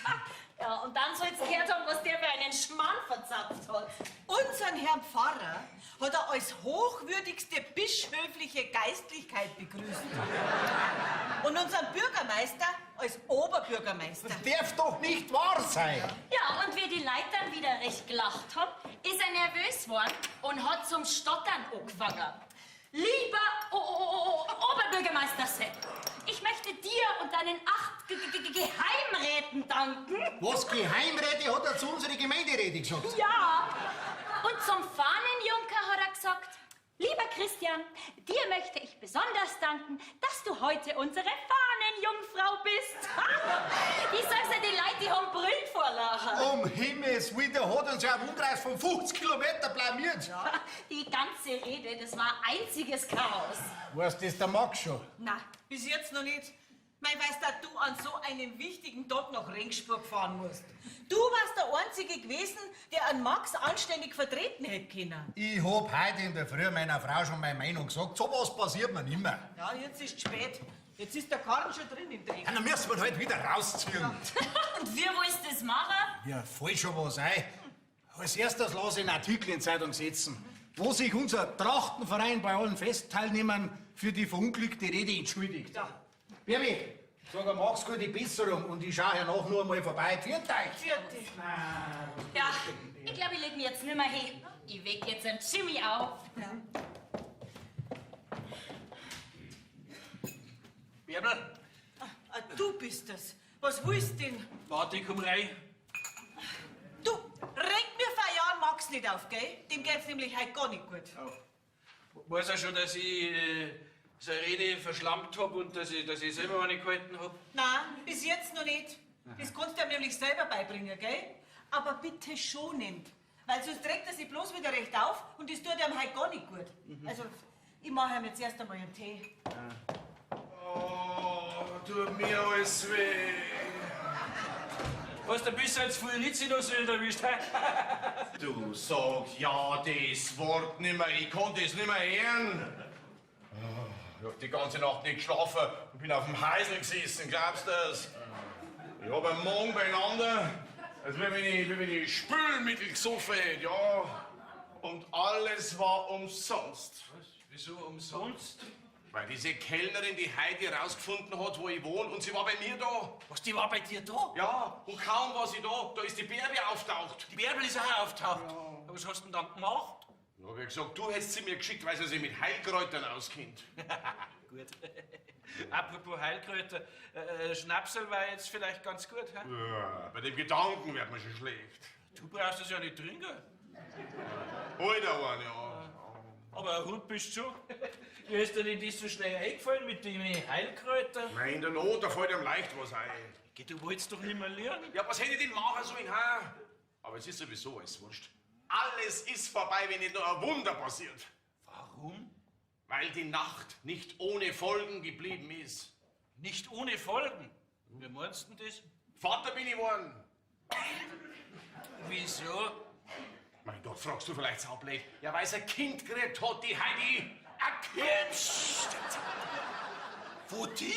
Ja, und dann soll's gehört haben, was der für einen Schmarrn verzapft hat. Unseren Herrn Pfarrer hat er als hochwürdigste bischöfliche Geistlichkeit begrüßt. Und unseren Bürgermeister als Oberbürgermeister. Das darf doch nicht wahr sein. Ja, und wie die Leute dann wieder recht gelacht haben, ist er nervös geworden und hat zum Stottern angefangen. Lieber Oberbürgermeister Sepp, ich möchte dir und deinen 8 Geheimräten danken. Was, Geheimräte hat er zu unserer Gemeinderede gesagt? Ja, und zum Fahnenjunker hat er gesagt, lieber Christian, dir möchte ich besonders danken, dass du heute unsere Fahnenjungfrau bist. Ich sag's ja, die Leute, die haben Brüllen vor Lachen. Um Himmels Willen, der hat uns ja einen Umkreis von 50 Kilometern blamiert. Ja, die ganze Rede, das war einziges Chaos. Weißt du, das der Max schon? Na, bis jetzt noch nicht. Mein weißt du an so einem wichtigen Tag nach Regensburg fahren musst. Du warst der Einzige gewesen, der an Max anständig vertreten hätte können. Ich hab heute in der Früh meiner Frau schon meine Meinung gesagt. So was passiert mir nimmer. Ja, jetzt ist spät. Jetzt ist der Karren schon drin im Träger. Ja, dann müssen wir halt wieder rausziehen. Und wie willst du das machen? Ja, fällt schon was ein. Als erstes lasse ich einen Artikel in die Zeitung setzen, wo sich unser Trachtenverein bei allen Festteilnehmern für die verunglückte Rede entschuldigt. Ja. Birbi, sag Max gute Besserung und ich schau hernach nur einmal vorbei. Viert euch! Vierte. Ja, ich glaube, ich leg mich jetzt nicht mehr hin. Ich weck jetzt den Jimmy auf. Bärbel, Du bist es. Was willst du denn? warte, ich komm rein. Du, reg mir vor Jahren Max nicht auf, gell? Dem geht's nämlich heute gar nicht gut. Weiß er schon, dass ich seine Rede verschlampt hab und dass ich selber eine gehalten hab? Nein, bis jetzt noch nicht. Das kannst du ihm nämlich selber beibringen, gell? Aber bitte schonend. Weil sonst trägt er sich bloß wieder recht auf und das tut ihm heute gar nicht gut. Also, ich mache ihm jetzt erst einmal einen Tee. Oh, tut mir alles weh. Hast du besser als früher nicht so erwischt, hä? Du sag ja das Wort nimmer, ich kann das nimmer hören. Ich hab die ganze Nacht nicht geschlafen und bin auf dem Heisel gesessen, glaubst du das? Ich hab einen Magen beieinander, als wenn ich Spülmittel gesoffen hätte, ja. Und alles war umsonst. Was? Wieso umsonst? Weil diese Kellnerin die Heidi rausgefunden hat, wo ich wohne, und sie war bei mir da. Was, die war bei dir da? Ja, und kaum war sie da ist die Bärbe auftaucht. Die Bärbel ist auch auftaucht. Ja. Was hast du denn dann gemacht? Da hab ich gesagt, du hättest sie mir geschickt, weil sie sich mit Heilkräutern auskennt. Gut. Apropos Heilkräuter, Schnapsel war jetzt vielleicht ganz gut, hä? Ja, bei dem Gedanken wird man schon schlecht. Du brauchst es ja nicht trinken. Alter, eine, ja. Aber gut bist du schon. Wie ist dir denn das so schnell eingefallen mit den Heilkräutern? Nein, in der Not, da fällt einem leicht was ein. Geh, du wolltest doch nicht mehr lernen. Ja, was hätte ich denn machen sollen, ha? Aber es ist sowieso alles wurscht. Alles ist vorbei, wenn nicht nur ein Wunder passiert. Warum? Weil die Nacht nicht ohne Folgen geblieben ist. Nicht ohne Folgen? Wie meinst du denn das? Vater bin ich geworden. Wieso? Mein Gott, fragst du vielleicht saublöd. Ja, weil sie ein Kind gekriegt hat, die Heidi. Ein Kind! Von dir?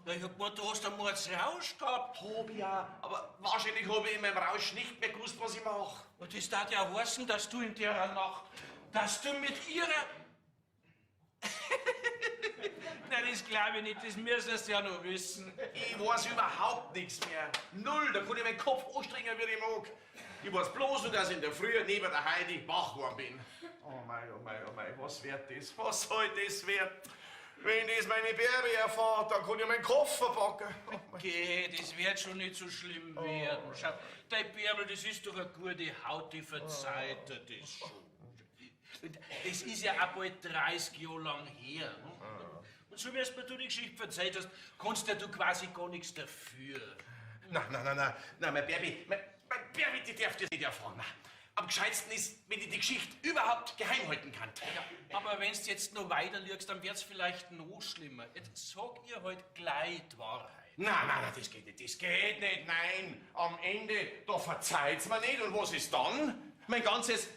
Ja, ich hab gemeint, du hast einmal einen Rausch gehabt. Hab ja, aber wahrscheinlich habe ich in meinem Rausch nicht mehr gewusst, was ich mache. Und das darf ja heißen, dass du in der Nacht, dass du mit ihrer... Nein, das glaube ich nicht, das müssen sie ja noch wissen. Ich weiß überhaupt nichts mehr. Null, da kann ich meinen Kopf anstrengen, wie ich mag. Ich weiß bloß nur, dass ich in der Früh neben der Heidi wach geworden bin. Oh mein, oh mein, oh mein, was wird das? Was soll das werden? Wenn das meine Bärbe erfahrt, dann kann ich meinen Koffer packen. Okay, das wird schon nicht so schlimm werden. Schau, dein Bärbel, das ist doch eine gute Haut, die verzeiht dir das schon. Und das ist ja auch bald 30 Jahre lang her. Ne? Und so wie du die Geschichte verzeiht hast, kannst ja du quasi gar nichts dafür. Nein, mein Bärbi, mein Bärbi, die darf das nicht erfahren. Nein. Am gescheitsten ist, wenn ich die Geschichte überhaupt geheim halten kann. Ja, aber wenn du jetzt noch weiter lügst, dann wird's vielleicht noch schlimmer. Jetzt sag ihr halt gleich die Wahrheit. Nein, das geht nicht, nein. Am Ende, da verzeiht's mir nicht. Und was ist dann? Mein ganzes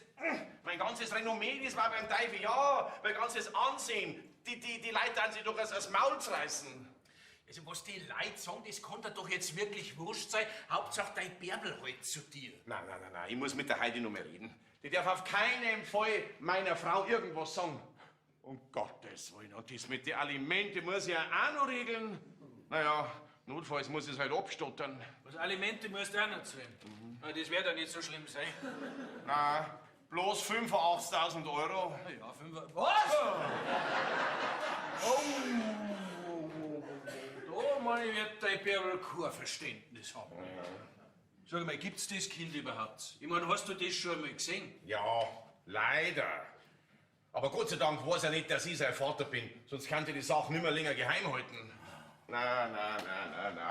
Renommee, das war beim Teufel, ja, mein ganzes Ansehen. Die Leute haben sich doch als Maul zerreißen. Also was die Leute sagen, das kann dir doch jetzt wirklich wurscht sein. Hauptsache dein Bärbel halt zu dir. Nein, ich muss mit der Heidi noch mehr reden. Die darf auf keinen Fall meiner Frau irgendwas sagen. Um Gottes Willen, und das mit den Alimente muss ich ja auch noch regeln. Naja, notfalls muss ich es halt abstottern. Was Alimente musst du auch noch zahlen. Na, das wird ja nicht so schlimm sein. Nein, bloß 85.000 Euro. Na ja, 5... Was? Oh! Da, meine ich, wird dein Bärbel kein Verständnis haben. Sag mal, gibt's das Kind überhaupt? Ich meine, hast du das schon einmal gesehen? Ja, leider. Aber Gott sei Dank weiß er nicht, dass ich sein Vater bin. Sonst könnte ich die Sache nicht mehr länger geheim halten. Nein.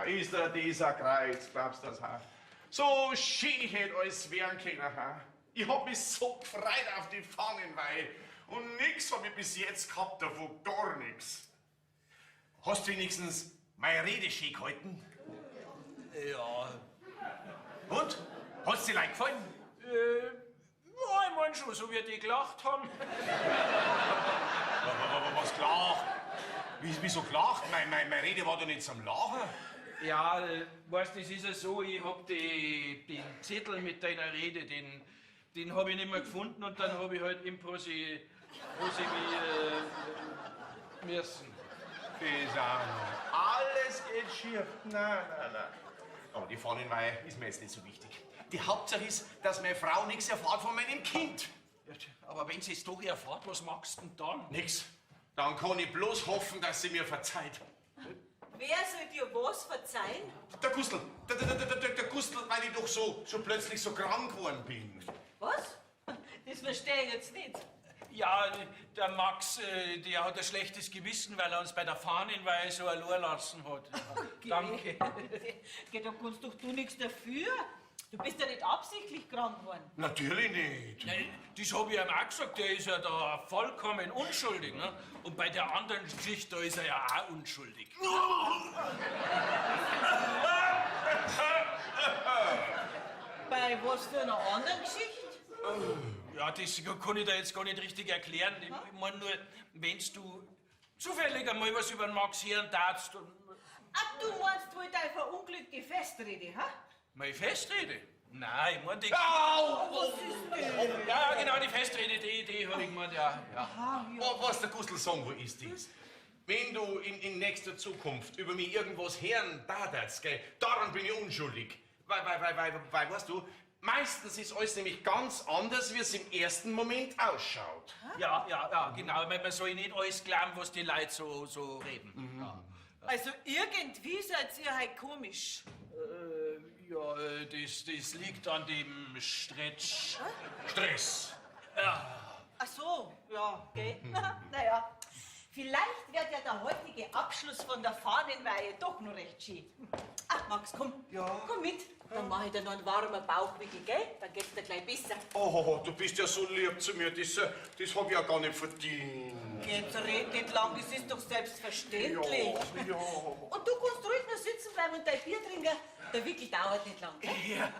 Ist da dieser Kreuz, glaubst du das? Ha? So schön hätte alles werden können. Ha? Ich hab mich so gefreut auf die Fangenweihe. Und nix hab ich bis jetzt gehabt davon, gar nichts. Hast du wenigstens meine Rede schön gehalten? Ja. Und? Hat's dir leicht gefallen? Ja, ich mein schon, so wie die gelacht haben. Was gelacht? Wieso gelacht? Meine Rede war doch nicht zum Lachen. Ja, weißt du, das ist ja so, ich hab den Zettel mit deiner Rede, den hab ich nicht mehr gefunden und dann hab ich halt improvisieren müssen. Alles geht schief. Nein. Aber die Fahnenweihe ist mir jetzt nicht so wichtig. Die Hauptsache ist, dass meine Frau nichts erfahrt von meinem Kind. Ja, aber wenn sie es doch erfahrt, was machst du denn dann? Nix. Dann kann ich bloß hoffen, dass sie mir verzeiht. Wer soll dir was verzeihen? Der Gustl. Der Gustl, weil ich doch so plötzlich so krank geworden bin. Was? Das verstehe ich jetzt nicht. Ja, der Max, der hat ein schlechtes Gewissen, weil er uns bei der Fahnenweihe so allein lassen hat. Danke. Da kannst doch du nichts dafür. Du bist ja nicht absichtlich krank geworden. Natürlich nicht. Nein, das hab ich ihm auch gesagt, der ist ja da vollkommen unschuldig. Ne? Und bei der anderen Geschichte, da ist er ja auch unschuldig. Bei was für einer anderen Geschichte? Ja, das kann ich da jetzt gar nicht richtig erklären. Ich meine nur, wenn du zufällig einmal was über den Max hören darfst. Ach, du meinst wohl deine verunglückte Festrede, ha? Meine Festrede? Nein, ich meine die... Au! Ja, genau, die Festrede, die habe ich gemeint, ja. Was der Gustl sagen, wo ist dies? Wenn du in nächster Zukunft über mich irgendwas hören darfst, gell, daran bin ich unschuldig. Weil, weißt du, meistens ist alles nämlich ganz anders, wie es im ersten Moment ausschaut. Ja, genau, man soll nicht alles glauben, was die Leute so reden. Ja. Also irgendwie seid ihr halt komisch. Das liegt an dem Stretch. Stress. Ach so, ja, gell? Naja, vielleicht wird ja der heutige Abschluss von der Fahnenweihe doch noch recht schön. Ach, Max, komm. Ja. Komm mit. Dann mach ich dir noch einen warmen Bauchwickel, gell? Dann geht's dir gleich besser. Oh, du bist ja so lieb zu mir, das hab ich ja gar nicht verdient. Jetzt red nicht lang, das ist doch selbstverständlich. Ja. Und du kannst ruhig noch sitzen bleiben und dein Bier trinken. Der Wickel dauert nicht lang, gell? Ja.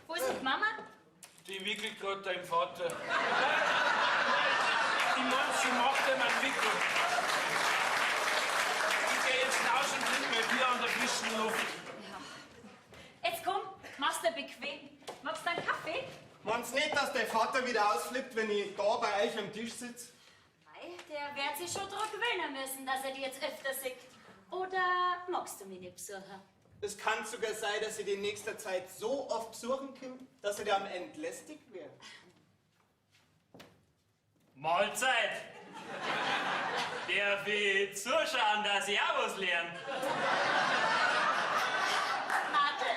Wo ist die Mama? Die wickelt gerade dein Vater. Ich mein, sie macht ihm einen Wickel. Ich geh jetzt raus und trink mir Bier an der frischen Luft. Jetzt komm, mach's dir bequem. Magst du einen Kaffee? Meinst nicht, dass der Vater wieder ausflippt, wenn ich da bei euch am Tisch sitze? Nein, der wird sich schon dran gewöhnen müssen, dass er dich jetzt öfter sieht. Oder magst du mich nicht besuchen? Es kann sogar sein, dass ich die in nächster Zeit so oft besuchen kann, dass ich dir am Ende lästig werde. Mahlzeit! Darf ich zuschauen, dass ich auch was lerne? Martel,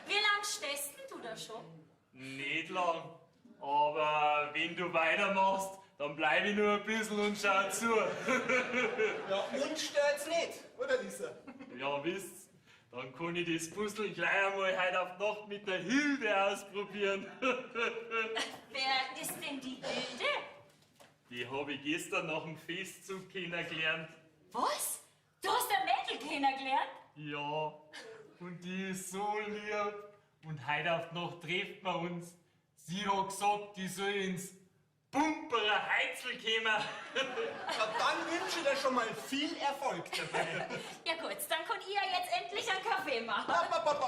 wie lang stehst denn du da schon? Nicht lang. Aber wenn du weitermachst, dann bleib ich nur ein bisschen und schau zu. Ja, uns stört's nicht, oder Lisa? Ja, wisst, dann kann ich das Puzzle gleich einmal heute auf Nacht mit der Hilde ausprobieren. Wer ist denn die Hilde? Die habe ich gestern nach dem Festzug kennengelernt. Was? Du hast ein Mädel kennengelernt? Ja, und die ist so lieb. Und heute auf die Nacht treffen wir uns. Sie hat gesagt, die soll ins Pumperer Heizl kommen. Ja, dann wünsche ich dir schon mal viel Erfolg dabei. Ja gut, dann kann ich ja jetzt endlich einen Kaffee machen.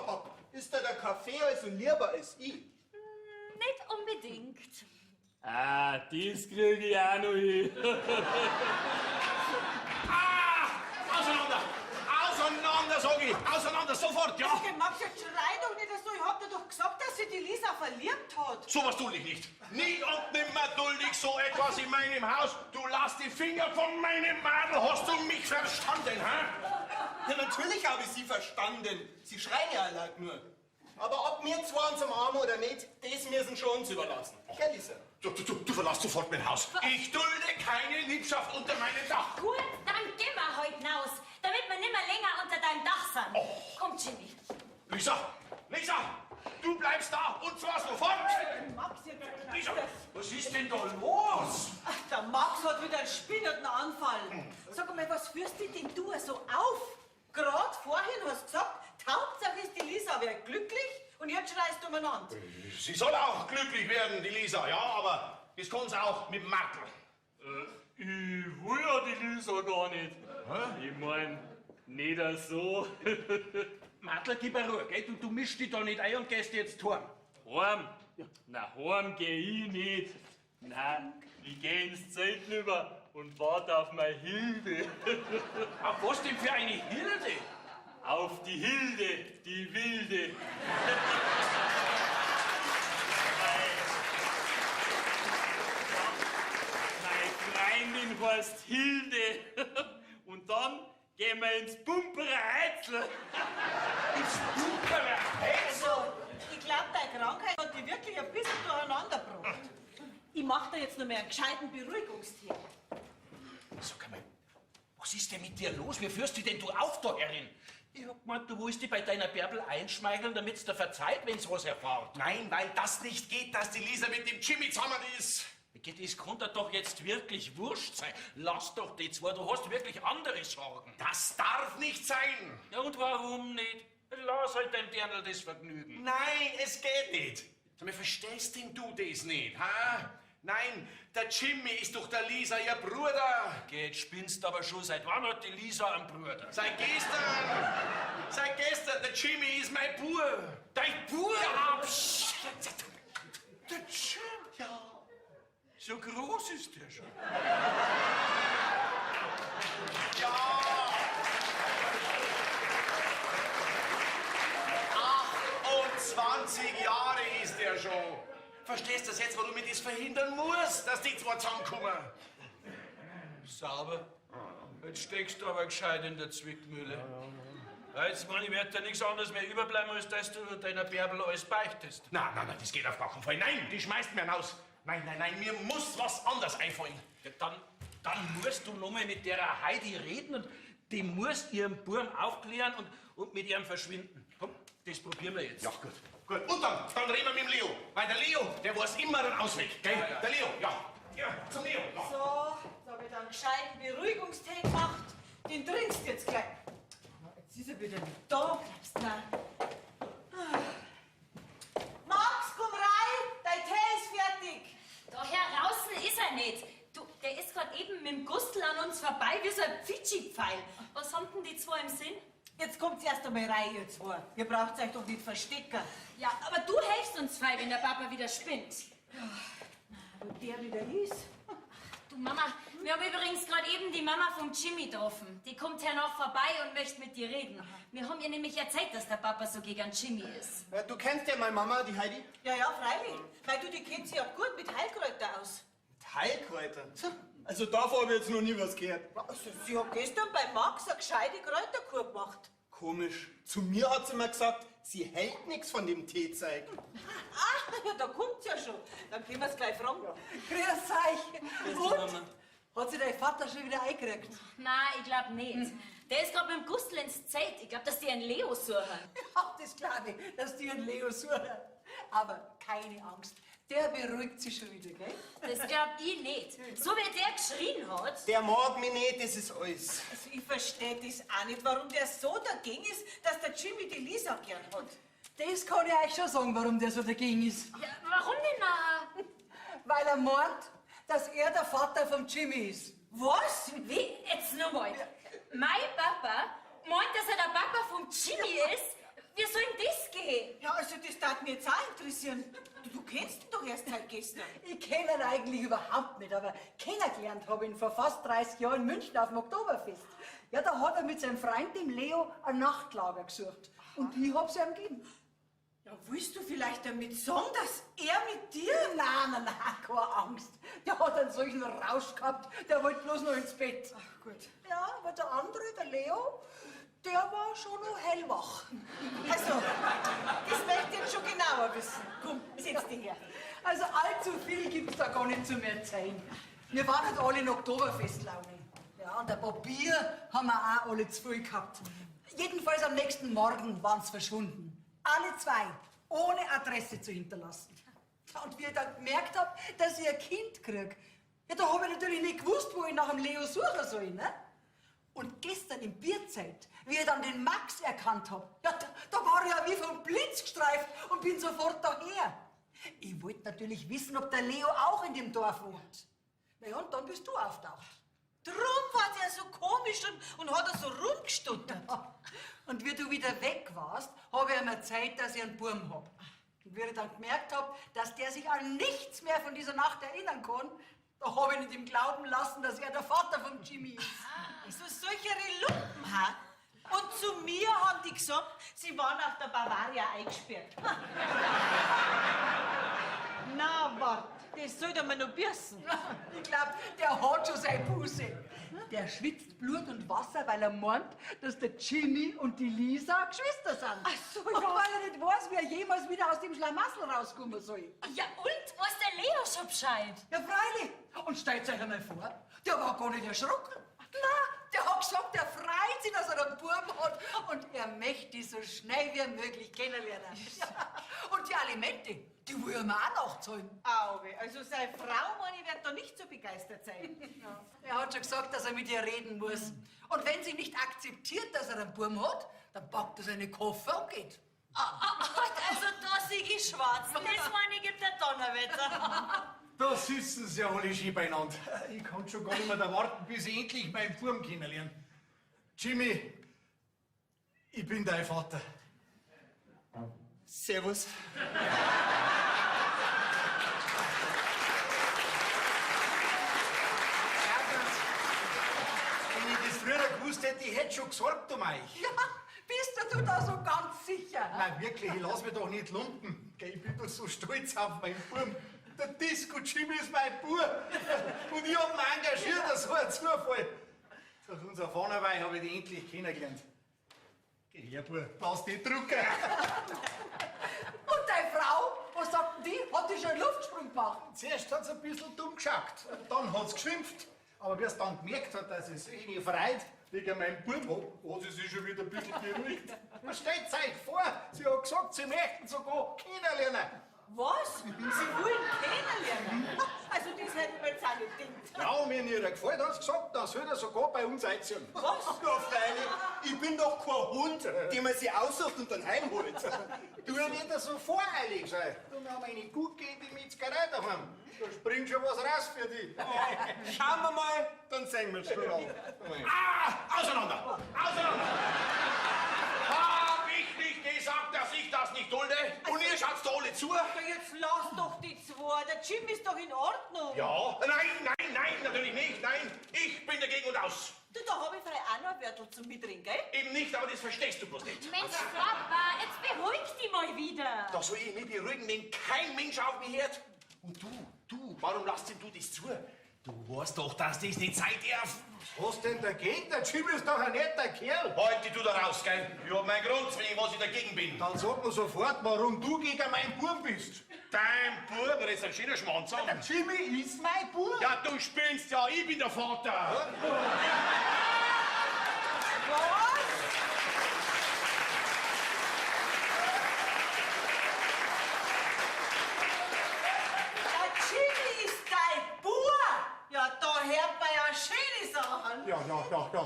Hopp. Ist da der Kaffee also lieber als ich? Nicht unbedingt. Ah, das krieg ich auch noch hin. Auseinander, sag ich! Auseinander, sofort, ja! Der Max, jetzt schrei doch nicht so. Ich hab dir doch gesagt, dass sich die Lisa verliebt hat. Sowas dulde ich nicht. Nie und nimmer dulde ich so etwas in meinem Haus. Du lass die Finger von meinem Madel. Hast du mich verstanden, hä? Ja, natürlich habe ich Sie verstanden. Sie schreien ja allein nur. Aber ob wir zwei uns umarmen oder nicht, das müssen schon uns überlassen. Gell, Lisa? Du verlässt sofort mein Haus. Ich dulde keine Liebschaft unter meinem Dach. Gut, dann gehen wir heute hinaus, damit wir nimmer länger unter deinem Dach sind. Komm, Jimmy. Lisa, du bleibst da und zwar sofort. Max, jetzt Lisa, was ist denn da los? Ach, der Max hat wieder einen spinnenden Anfall. Sag mal, was führst dich denn du so auf? Gerade vorhin hast du gesagt, die Hauptsache ist, die Lisa wäre glücklich und jetzt schreist du umeinander. Sie soll auch glücklich werden, die Lisa, ja, aber das kann sie auch mit Martel. Ich will ja die Lisa gar nicht. Ich mein, nicht so. Martl, gib mir Ruhe, gell? Du mischst dich da nicht ein und gehst jetzt heim. Heim? Na, heim geh ich nicht. Na, ich geh ins Zelt rüber und warte auf meine Hilde. Auf was denn für eine Hilde? Auf die Hilde, die Wilde. Meine Freundin heißt Hilde. Und dann gehen wir ins Pumperer Heizl. Ins Pumperer Heizl? Also, ich glaube, deine Krankheit hat dich wirklich ein bisschen durcheinander gebracht. Ich mach dir jetzt noch mehr einen gescheiten Beruhigungstee. Sag mal, was ist denn mit dir los? Wie führst du denn du auf da herin? Ich hab gemeint, du willst dich bei deiner Bärbel einschmeicheln, damit's dir verzeiht, wenn's was erfahrt. Nein, weil das nicht geht, dass die Lisa mit dem Jimmy zusammen ist. Das kann dir doch jetzt wirklich wurscht sein. Lass doch die zwei, du hast wirklich andere Sorgen. Das darf nicht sein. Ja, und warum nicht? Lass halt dein Dirndl das Vergnügen. Nein, es geht nicht. Sag mal, verstehst denn du das nicht, ha? Nein, der Jimmy ist doch der Lisa, ihr Bruder. Geht, spinnst aber schon. Seit wann hat die Lisa einen Bruder? Seit gestern. Seit gestern. Der Jimmy ist mein Bub. Dein Bub? Ja, Der Jim? Ja. So groß ist der schon. Ja. 28 Jahre ist der schon. Verstehst du das jetzt, wo du mit das verhindern musst, dass die zwei zusammenkommen? Sauber. Jetzt steckst du aber gescheit in der Zwickmühle. Ja, jetzt, Mann, ich werde dir nichts anderes mehr überbleiben, als dass du deiner Bärbel alles beichtest. Nein, das geht auf gar keinen Fall. Nein, die schmeißt mir raus. Nein, mir muss was anderes einfallen. Ja, dann musst du nochmal mit der Heidi reden und die muss ihren Burm aufklären und mit ihrem verschwinden. Komm, das probieren wir jetzt. Ja, gut. Und dann reden wir mit dem Leo. Weil der Leo, der weiß immer einen Ausweg. Gell? Ja. Der Leo, ja. Ja, zum Leo. Ja. So, da habe ich dann gescheiten Beruhigungstee gemacht. Den trinkst du jetzt gleich. Jetzt ist er wieder nicht da. Bleibst du. Max, komm rein. Dein Tee ist fertig. Da draußen ist er nicht. Du, der ist gerade eben mit dem Gustl an uns vorbei wie so ein Pfitschi-Pfeil. Was haben denn die zwei im Sinn? Jetzt kommt's erst einmal rein, ihr zwei. Ihr braucht euch doch nicht verstecken. Ja, aber du helfst uns zwei, wenn der Papa wieder spinnt. Wo der wieder ist. Du Mama, wir haben übrigens gerade eben die Mama vom Jimmy getroffen. Die kommt hernach vorbei und möchte mit dir reden. Wir haben ihr nämlich erzählt, dass der Papa so gegen Jimmy ist. Du kennst ja meine Mama, die Heidi. Ja, freilich. Weil du, die kennt sich ja gut mit Heilkräuter aus. Heilkräuter? Also davon habe ich jetzt noch nie was gehört. Also, sie hat gestern bei Max eine gescheite Kräuterkur gemacht. Komisch. Zu mir hat sie mir gesagt, sie hält nichts von dem Teezeug. Ah, ja, da kommt's ja schon. Dann können wir's gleich fragen. Grüß euch. Und? Hat sich dein Vater schon wieder eingekriegt? Nein, ich glaube nicht. Der ist gerade mit dem Gustl ins Zelt. Ich glaube, dass die einen Leo suchen. Ja, das glaube ich, dass die einen Leo suchen. Aber keine Angst, der beruhigt sich schon wieder, gell? Das glaube ich nicht. So wie der geschrien hat. Der mag mich nicht, das ist alles. Also, ich verstehe das auch nicht, warum der so dagegen ist, dass der Jimmy die Lisa gern hat. Das kann ich euch schon sagen, warum der so dagegen ist. Ja, warum denn nachher? Weil er meint, dass er der Vater vom Jimmy ist. Was? Wie? Jetzt nochmal. Mein Papa meint, dass er der Papa vom Jimmy ist? Wie soll denn das gehen? Ja, also das darf mich jetzt auch interessieren. Du kennst ihn doch erst halt gestern. Ich kenne ihn eigentlich überhaupt nicht, aber kennengelernt habe ich ihn vor fast 30 Jahren in München auf dem Oktoberfest. Ja, da hat er mit seinem Freund, dem Leo, ein Nachtlager gesucht. Und ich hab's ihm gegeben. Ja, willst du vielleicht damit sagen, dass er mit dir... Nein, keine Angst. Der hat einen solchen Rausch gehabt, der wollte bloß noch ins Bett. Ach gut. Ja, aber der andere, der Leo, der war schon noch hellwach. Also, das möchte ich jetzt schon genauer wissen. Komm, setz dich her. Also allzu viel gibt's da gar nicht zum Erzählen. Wir waren halt alle in Oktoberfestlaune. Ja, und ein paar Bier haben wir auch alle zu viel gehabt. Jedenfalls am nächsten Morgen waren sie verschwunden. Alle zwei, ohne Adresse zu hinterlassen. Ja, und wie ich dann gemerkt habe, dass ich ein Kind krieg, ja, da habe ich natürlich nicht gewusst, wo ich nach dem Leo suchen soll, ne? Und gestern im Bierzelt, wie ich dann den Max erkannt habe, ja, da war ich ja wie vom Blitz gestreift und bin sofort daher. Ich wollte natürlich wissen, ob der Leo auch in dem Dorf wohnt. Na ja, und dann bist du auftaucht. Drum war der so komisch und hat er so rumgestuttert. Und wie du wieder weg warst, habe ich ihm erzählt, dass ich einen Burm hab. Und wie ich dann gemerkt habe, dass der sich an nichts mehr von dieser Nacht erinnern kann, da habe ich nicht ihm glauben lassen, dass er der Vater von Jimmy ist. Also solche Lumpen, ha? Und zu mir haben die gesagt, sie waren auf der Bavaria eingesperrt. Na, wart, das soll doch mal noch büßen. Ich glaube, der hat schon seine Buße. Der schwitzt Blut und Wasser, weil er meint, dass der Jimmy und die Lisa Geschwister sind. Ach so, ja. Und weil er nicht weiß, wie er jemals wieder aus dem Schlamassel rauskommen soll. Ja, und? Weiß der Leo schon Bescheid? Ja, freilich. Und stellt euch einmal vor, der war gar nicht erschrocken. Na, der hat gesagt, er freut sich, dass er einen Buben hat und er möchte die so schnell wie möglich kennenlernen. Und die Alimente, die will er mir auch nachzahlen. Auwe, also seine Frau, meine, wird da nicht so begeistert sein. Ja. Er hat schon gesagt, dass er mit ihr reden muss. Und wenn sie nicht akzeptiert, dass er einen Buben hat, dann packt er seine Koffer und geht. Also da sehe ich schwarz. Das meine ich, gibt der Donnerwetter. Da sitzen sie ja alle schön beieinander. Ich kann schon gar nicht mehr warten, bis ich endlich meinen Buben kennenlerne. Jimmy, ich bin dein Vater. Servus. Wenn ich das früher gewusst hätte, ich hätte schon gesorgt um euch. Ja, bist du da so ganz sicher? Nein, wirklich, ich lass mich doch nicht lumpen. Gell, ich bin doch so stolz auf meinen Buben. Der Disco Jimmy ist mein Bub. Und ich hab ihn engagiert, das war ein Zufall. Durch unser Fahnenweih habe ich dich endlich kennengelernt. Geh her, Bub, lass dich drucken. Und deine Frau, was sagt denn die? Hat die schon einen Luftsprung gemacht? Zuerst hat sie ein bisschen dumm geschaut, dann hat sie geschimpft. Aber wie es dann gemerkt hat, dass es sich nicht freut, wegen meinem Bub hab, hat sie sich schon wieder ein bisschen beruhigt. Und stellt euch vor, sie hat gesagt, sie möchten sogar kennenlernen. Was? Sie wollen kennenlernen? Also das hätten wir jetzt auch nicht gedacht. Ja, und wenn ihr gefällt, hat sie gesagt, dann soll er sogar bei uns einziehen. Was? Ja, freilich. Ich bin doch kein Hund, den man sich aussucht und dann heimholt. Du nicht so voreilig sein. Du, wir haben eine gut gehende Metzgerei daheim. Da springt schon was raus für dich. Schauen wir mal, dann sehen wir schon an. Auseinander! Auseinander! Hab ich nicht gesagt, dass ich das nicht dulde? Und ihr schaut's da alle zu? Ja, jetzt lass doch die zwei. Der Jim ist doch in Ordnung. Ja? Nein, natürlich nicht. Nein, ich bin dagegen und aus. Du, da hab ich vielleicht auch noch ein Wörtel zum Mitreden, gell? Eben nicht, aber das verstehst du bloß nicht. Mensch, Papa, jetzt beruhig dich mal wieder. Da soll ich mich beruhigen, wenn kein Mensch auf mich hört. Und du, warum lässt denn du das zu? Du weißt doch, dass das nicht sein darf. Was denn dagegen? Der Jimmy ist doch ein netter Kerl. Halt dich du da raus, gell? Ich hab meinen Grund, wegen was ich dagegen bin. Dann sag mir sofort, warum du gegen meinen Buben bist. Dein Bub, das ist ein schöner Schwanz an. Der Jimmy ist mein Bub. Ja, du spinnst ja, ich bin der Vater. Was? Der Jimmy ist dein Bub? Ja, da hört man ja schöne Sachen. Ja,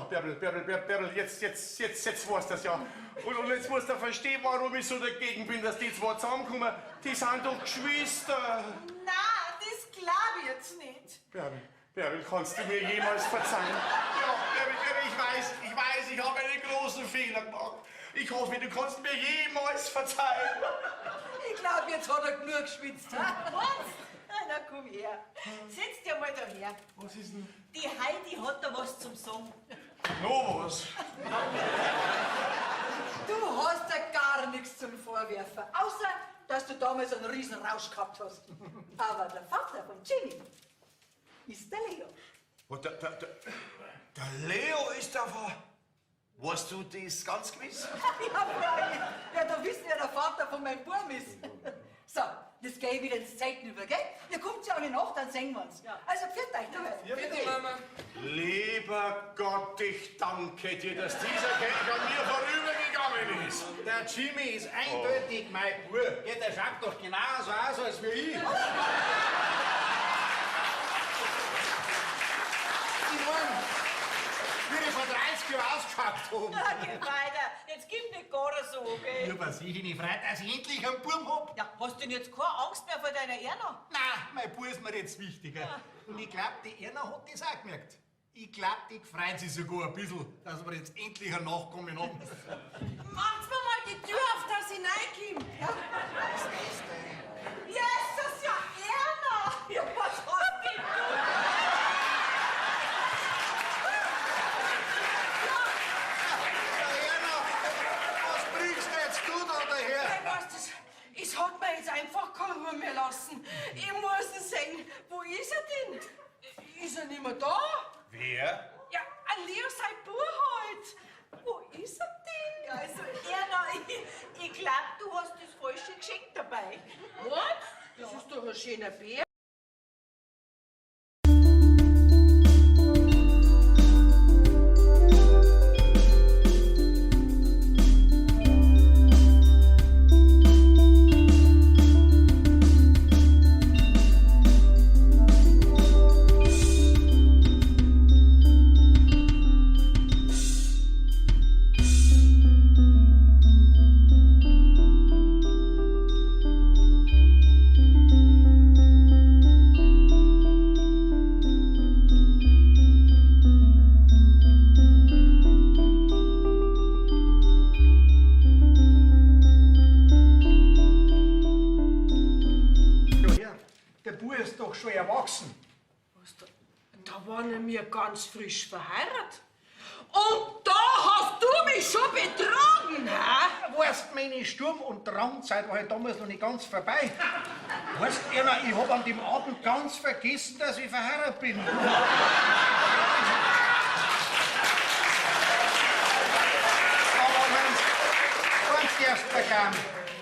Bärbel, jetzt weißt du das ja. Und jetzt musst du verstehen, warum ich so dagegen bin, dass die zwei zusammenkommen. Die sind doch Geschwister. Na, das glaub ich jetzt nicht. Bärbel, kannst du mir jemals verzeihen? Ja, Bärbel, ich weiß, ich habe einen großen Fehler gemacht. Ich hoffe, du kannst mir jemals verzeihen. Ich glaube, jetzt hat er genug geschwitzt. Ha? Was? Na komm her. Setz dir mal da her. Was ist denn? Die Heidi hat da was zum Sagen. Noch was? Du hast ja gar nichts zum Vorwerfen, außer dass du damals einen riesen Rausch gehabt hast. Aber der Vater von Jimmy ist der Leo. Und der Leo ist der Vater. Weißt du das ganz gewiss? Ja, Frau, ja, da wissen ja der Vater von meinem Bub ist. So, jetzt gehe ich wieder ins Zelt über, gell? Ihr kommt ja alle nach, dann sehen wir uns. Ja. Also, pfiat euch dabei. Ja, bitte, Mama. Lieber Gott, ich danke dir, dass dieser Kelch an mir vorübergegangen ist. Der Jimmy ist eindeutig mein Bub. Ja, der schaut doch genauso aus als wie ich. Ich mein, wie die vor 30 Jahren ausgeschaut haben. Na, geh weiter. Jetzt gib nicht gar so, gell? Ja, was ich nicht freut, dass ich endlich einen Buben hab. Ja, hast du denn jetzt keine Angst mehr vor deiner Erna? Nein, mein Bub ist mir jetzt wichtiger. Und ich glaub, die Erna hat das auch gemerkt. Ich glaub, die freut sich sogar ein bisschen, dass wir jetzt endlich ein Nachkommen haben. Macht mir mal die Tür auf, dass ich reinkomme. Jesus, ja, Erna! Ja, was hast denn Erna, was bringst du da daher? Hey, was, es hat mir jetzt einfach keine Ruhe mehr lassen. Ich muss ihn sehen. Wo ist er denn? Ist er nicht mehr da? Wer? Ja, ein Leo sein Bub halt. Wo ist er denn? Ja, also, Erna, ich glaub, du hast das falsche Geschenk dabei. Was? Das ist doch ein schöner Bär. ganz frisch verheiratet. Und da hast du mich schon betrogen, hä? Weißt, meine Sturm- und Drangzeit war halt damals noch nicht ganz vorbei. Weißt, Erna, ich hab an dem Abend ganz vergessen, dass ich verheiratet bin. Aber wenn's erst vergangen.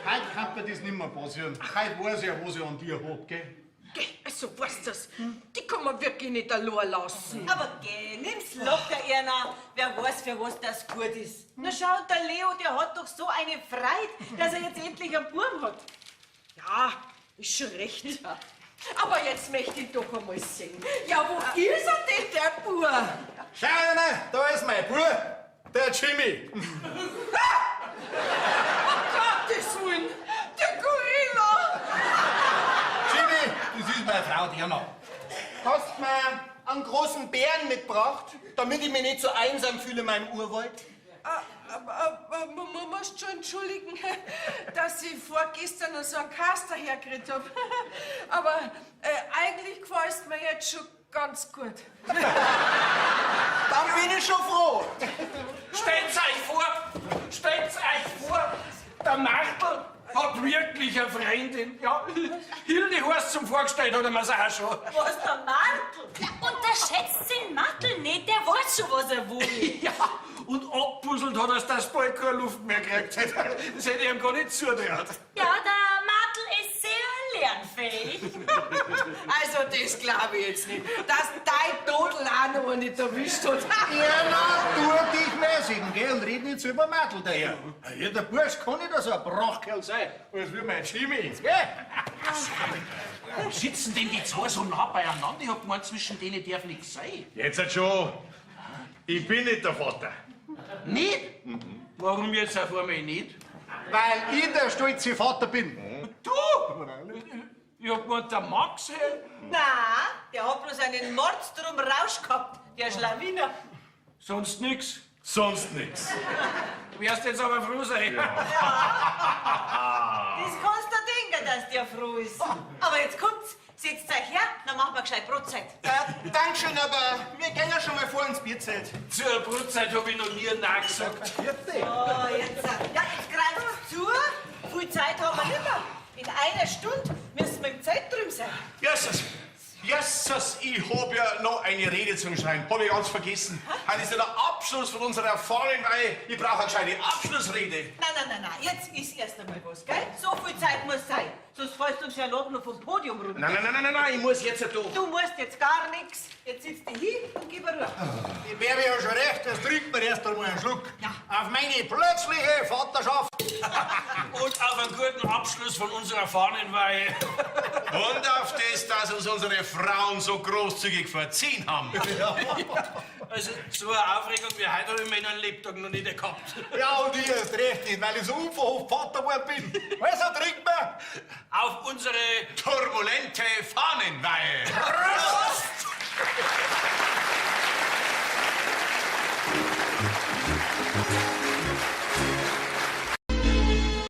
Heute kann mir das nicht mehr passieren. Heute weiß ich ja, was ich an dir hab, gell? Geh, also weißt du's, die kann man wirklich nicht allein lassen. Aber geh, nimm's locker, Erna. Wer weiß, für was das gut ist. Na schau, der Leo, der hat doch so eine Freude, dass er jetzt endlich einen Buben hat. Ja, ist schon recht. Aber jetzt möchte ich doch einmal sehen. Ja, wo ist er denn, der Bub? Schau, Erna, da ist mein Bruder, der Jimmy. Gottes Willen, der Gorilla! Jimmy, das ist meine Frau, die Erna. Hast du mir einen großen Bären mitgebracht, damit ich mich nicht so einsam fühle in meinem Urwald? Man muss schon entschuldigen, dass ich vorgestern noch so einen Kaster hergekriegt habe. Aber eigentlich gefällt mir jetzt schon ganz gut. Dann bin ich schon froh. Stellt's euch vor, der Martel hat wirklich eine Freundin. Ja, Hilde heißt zum Vorgestellt, hat er mir's auch schon. Was, der Martel? Ja, unterschätzt den Martel nicht, der weiß schon, was er will. Ja, und abpuzzelt hat er, dass bald keine Luft mehr kriegt. Das hätte ich ihm gar nicht zutraut. Ja, der Martel ist sehr lernfähig. Also das glaube ich jetzt nicht, dass dein Todel auch noch nicht erwischt hat. Erna, tu dich mäßigen, gell, und red nicht so über Martel daher. Ja, der Bursch kann nicht so ein Brachkerl sein, als wie mein Jimmy, gell? Sitzen denn die zwei so nah beieinander? Ich hab gemeint, zwischen denen darf nichts sein. Jetzt halt schon. Ich bin nicht der Vater. Nicht? Warum jetzt auf einmal nicht? Weil ich der stolze Vater bin. Du? Ich hab gemeint, der Max, hey. Na, der hat bloß einen Mordstrom Rausch gehabt, der Schlawiner. Sonst nix. Sonst nix. Du wirst jetzt aber froh sein. Das kannst du denken, dass der froh ist. Aber jetzt kommt's, setzt euch her, dann machen wir gescheit Brotzeit. Dankeschön, aber wir gehen ja schon mal vor ins Bierzelt. Zur Brotzeit hab ich noch nie Nein gesagt. Oh, jetzt greif's zu. Viel Zeit haben wir nicht mehr. In einer Stunde müssen wir im Zelt drüben sein. Jesus, ich hab ja noch eine Rede zum Schreiben. Hab ich ganz vergessen. Heute ist ja der Abschluss von unserer Erfahrung, ich brauche eine gescheite Abschlussrede. Nein, jetzt ist erst einmal was, gell? So viel Zeit muss sein. Sonst fällst du uns ja noch vom Podium runter. Nein, ich muss jetzt da. Du musst jetzt gar nichts. Jetzt sitzt du hin und gib mir Ruhe. Ich wäre ja schon recht, das trinkt mir erst einmal einen Schluck. Auf meine plötzliche Vaterschaft. Und auf einen guten Abschluss von unserer Fahnenweihe. Und auf das, dass uns unsere Frauen so großzügig verziehen haben. Also, so eine Aufregung wie heute habe ich in meinem Lebtag noch nicht gehabt. Ja, und ich erst recht nicht, weil ich so unverhofft Vater geworden bin. Also, trink mir. Auf unsere Turbulente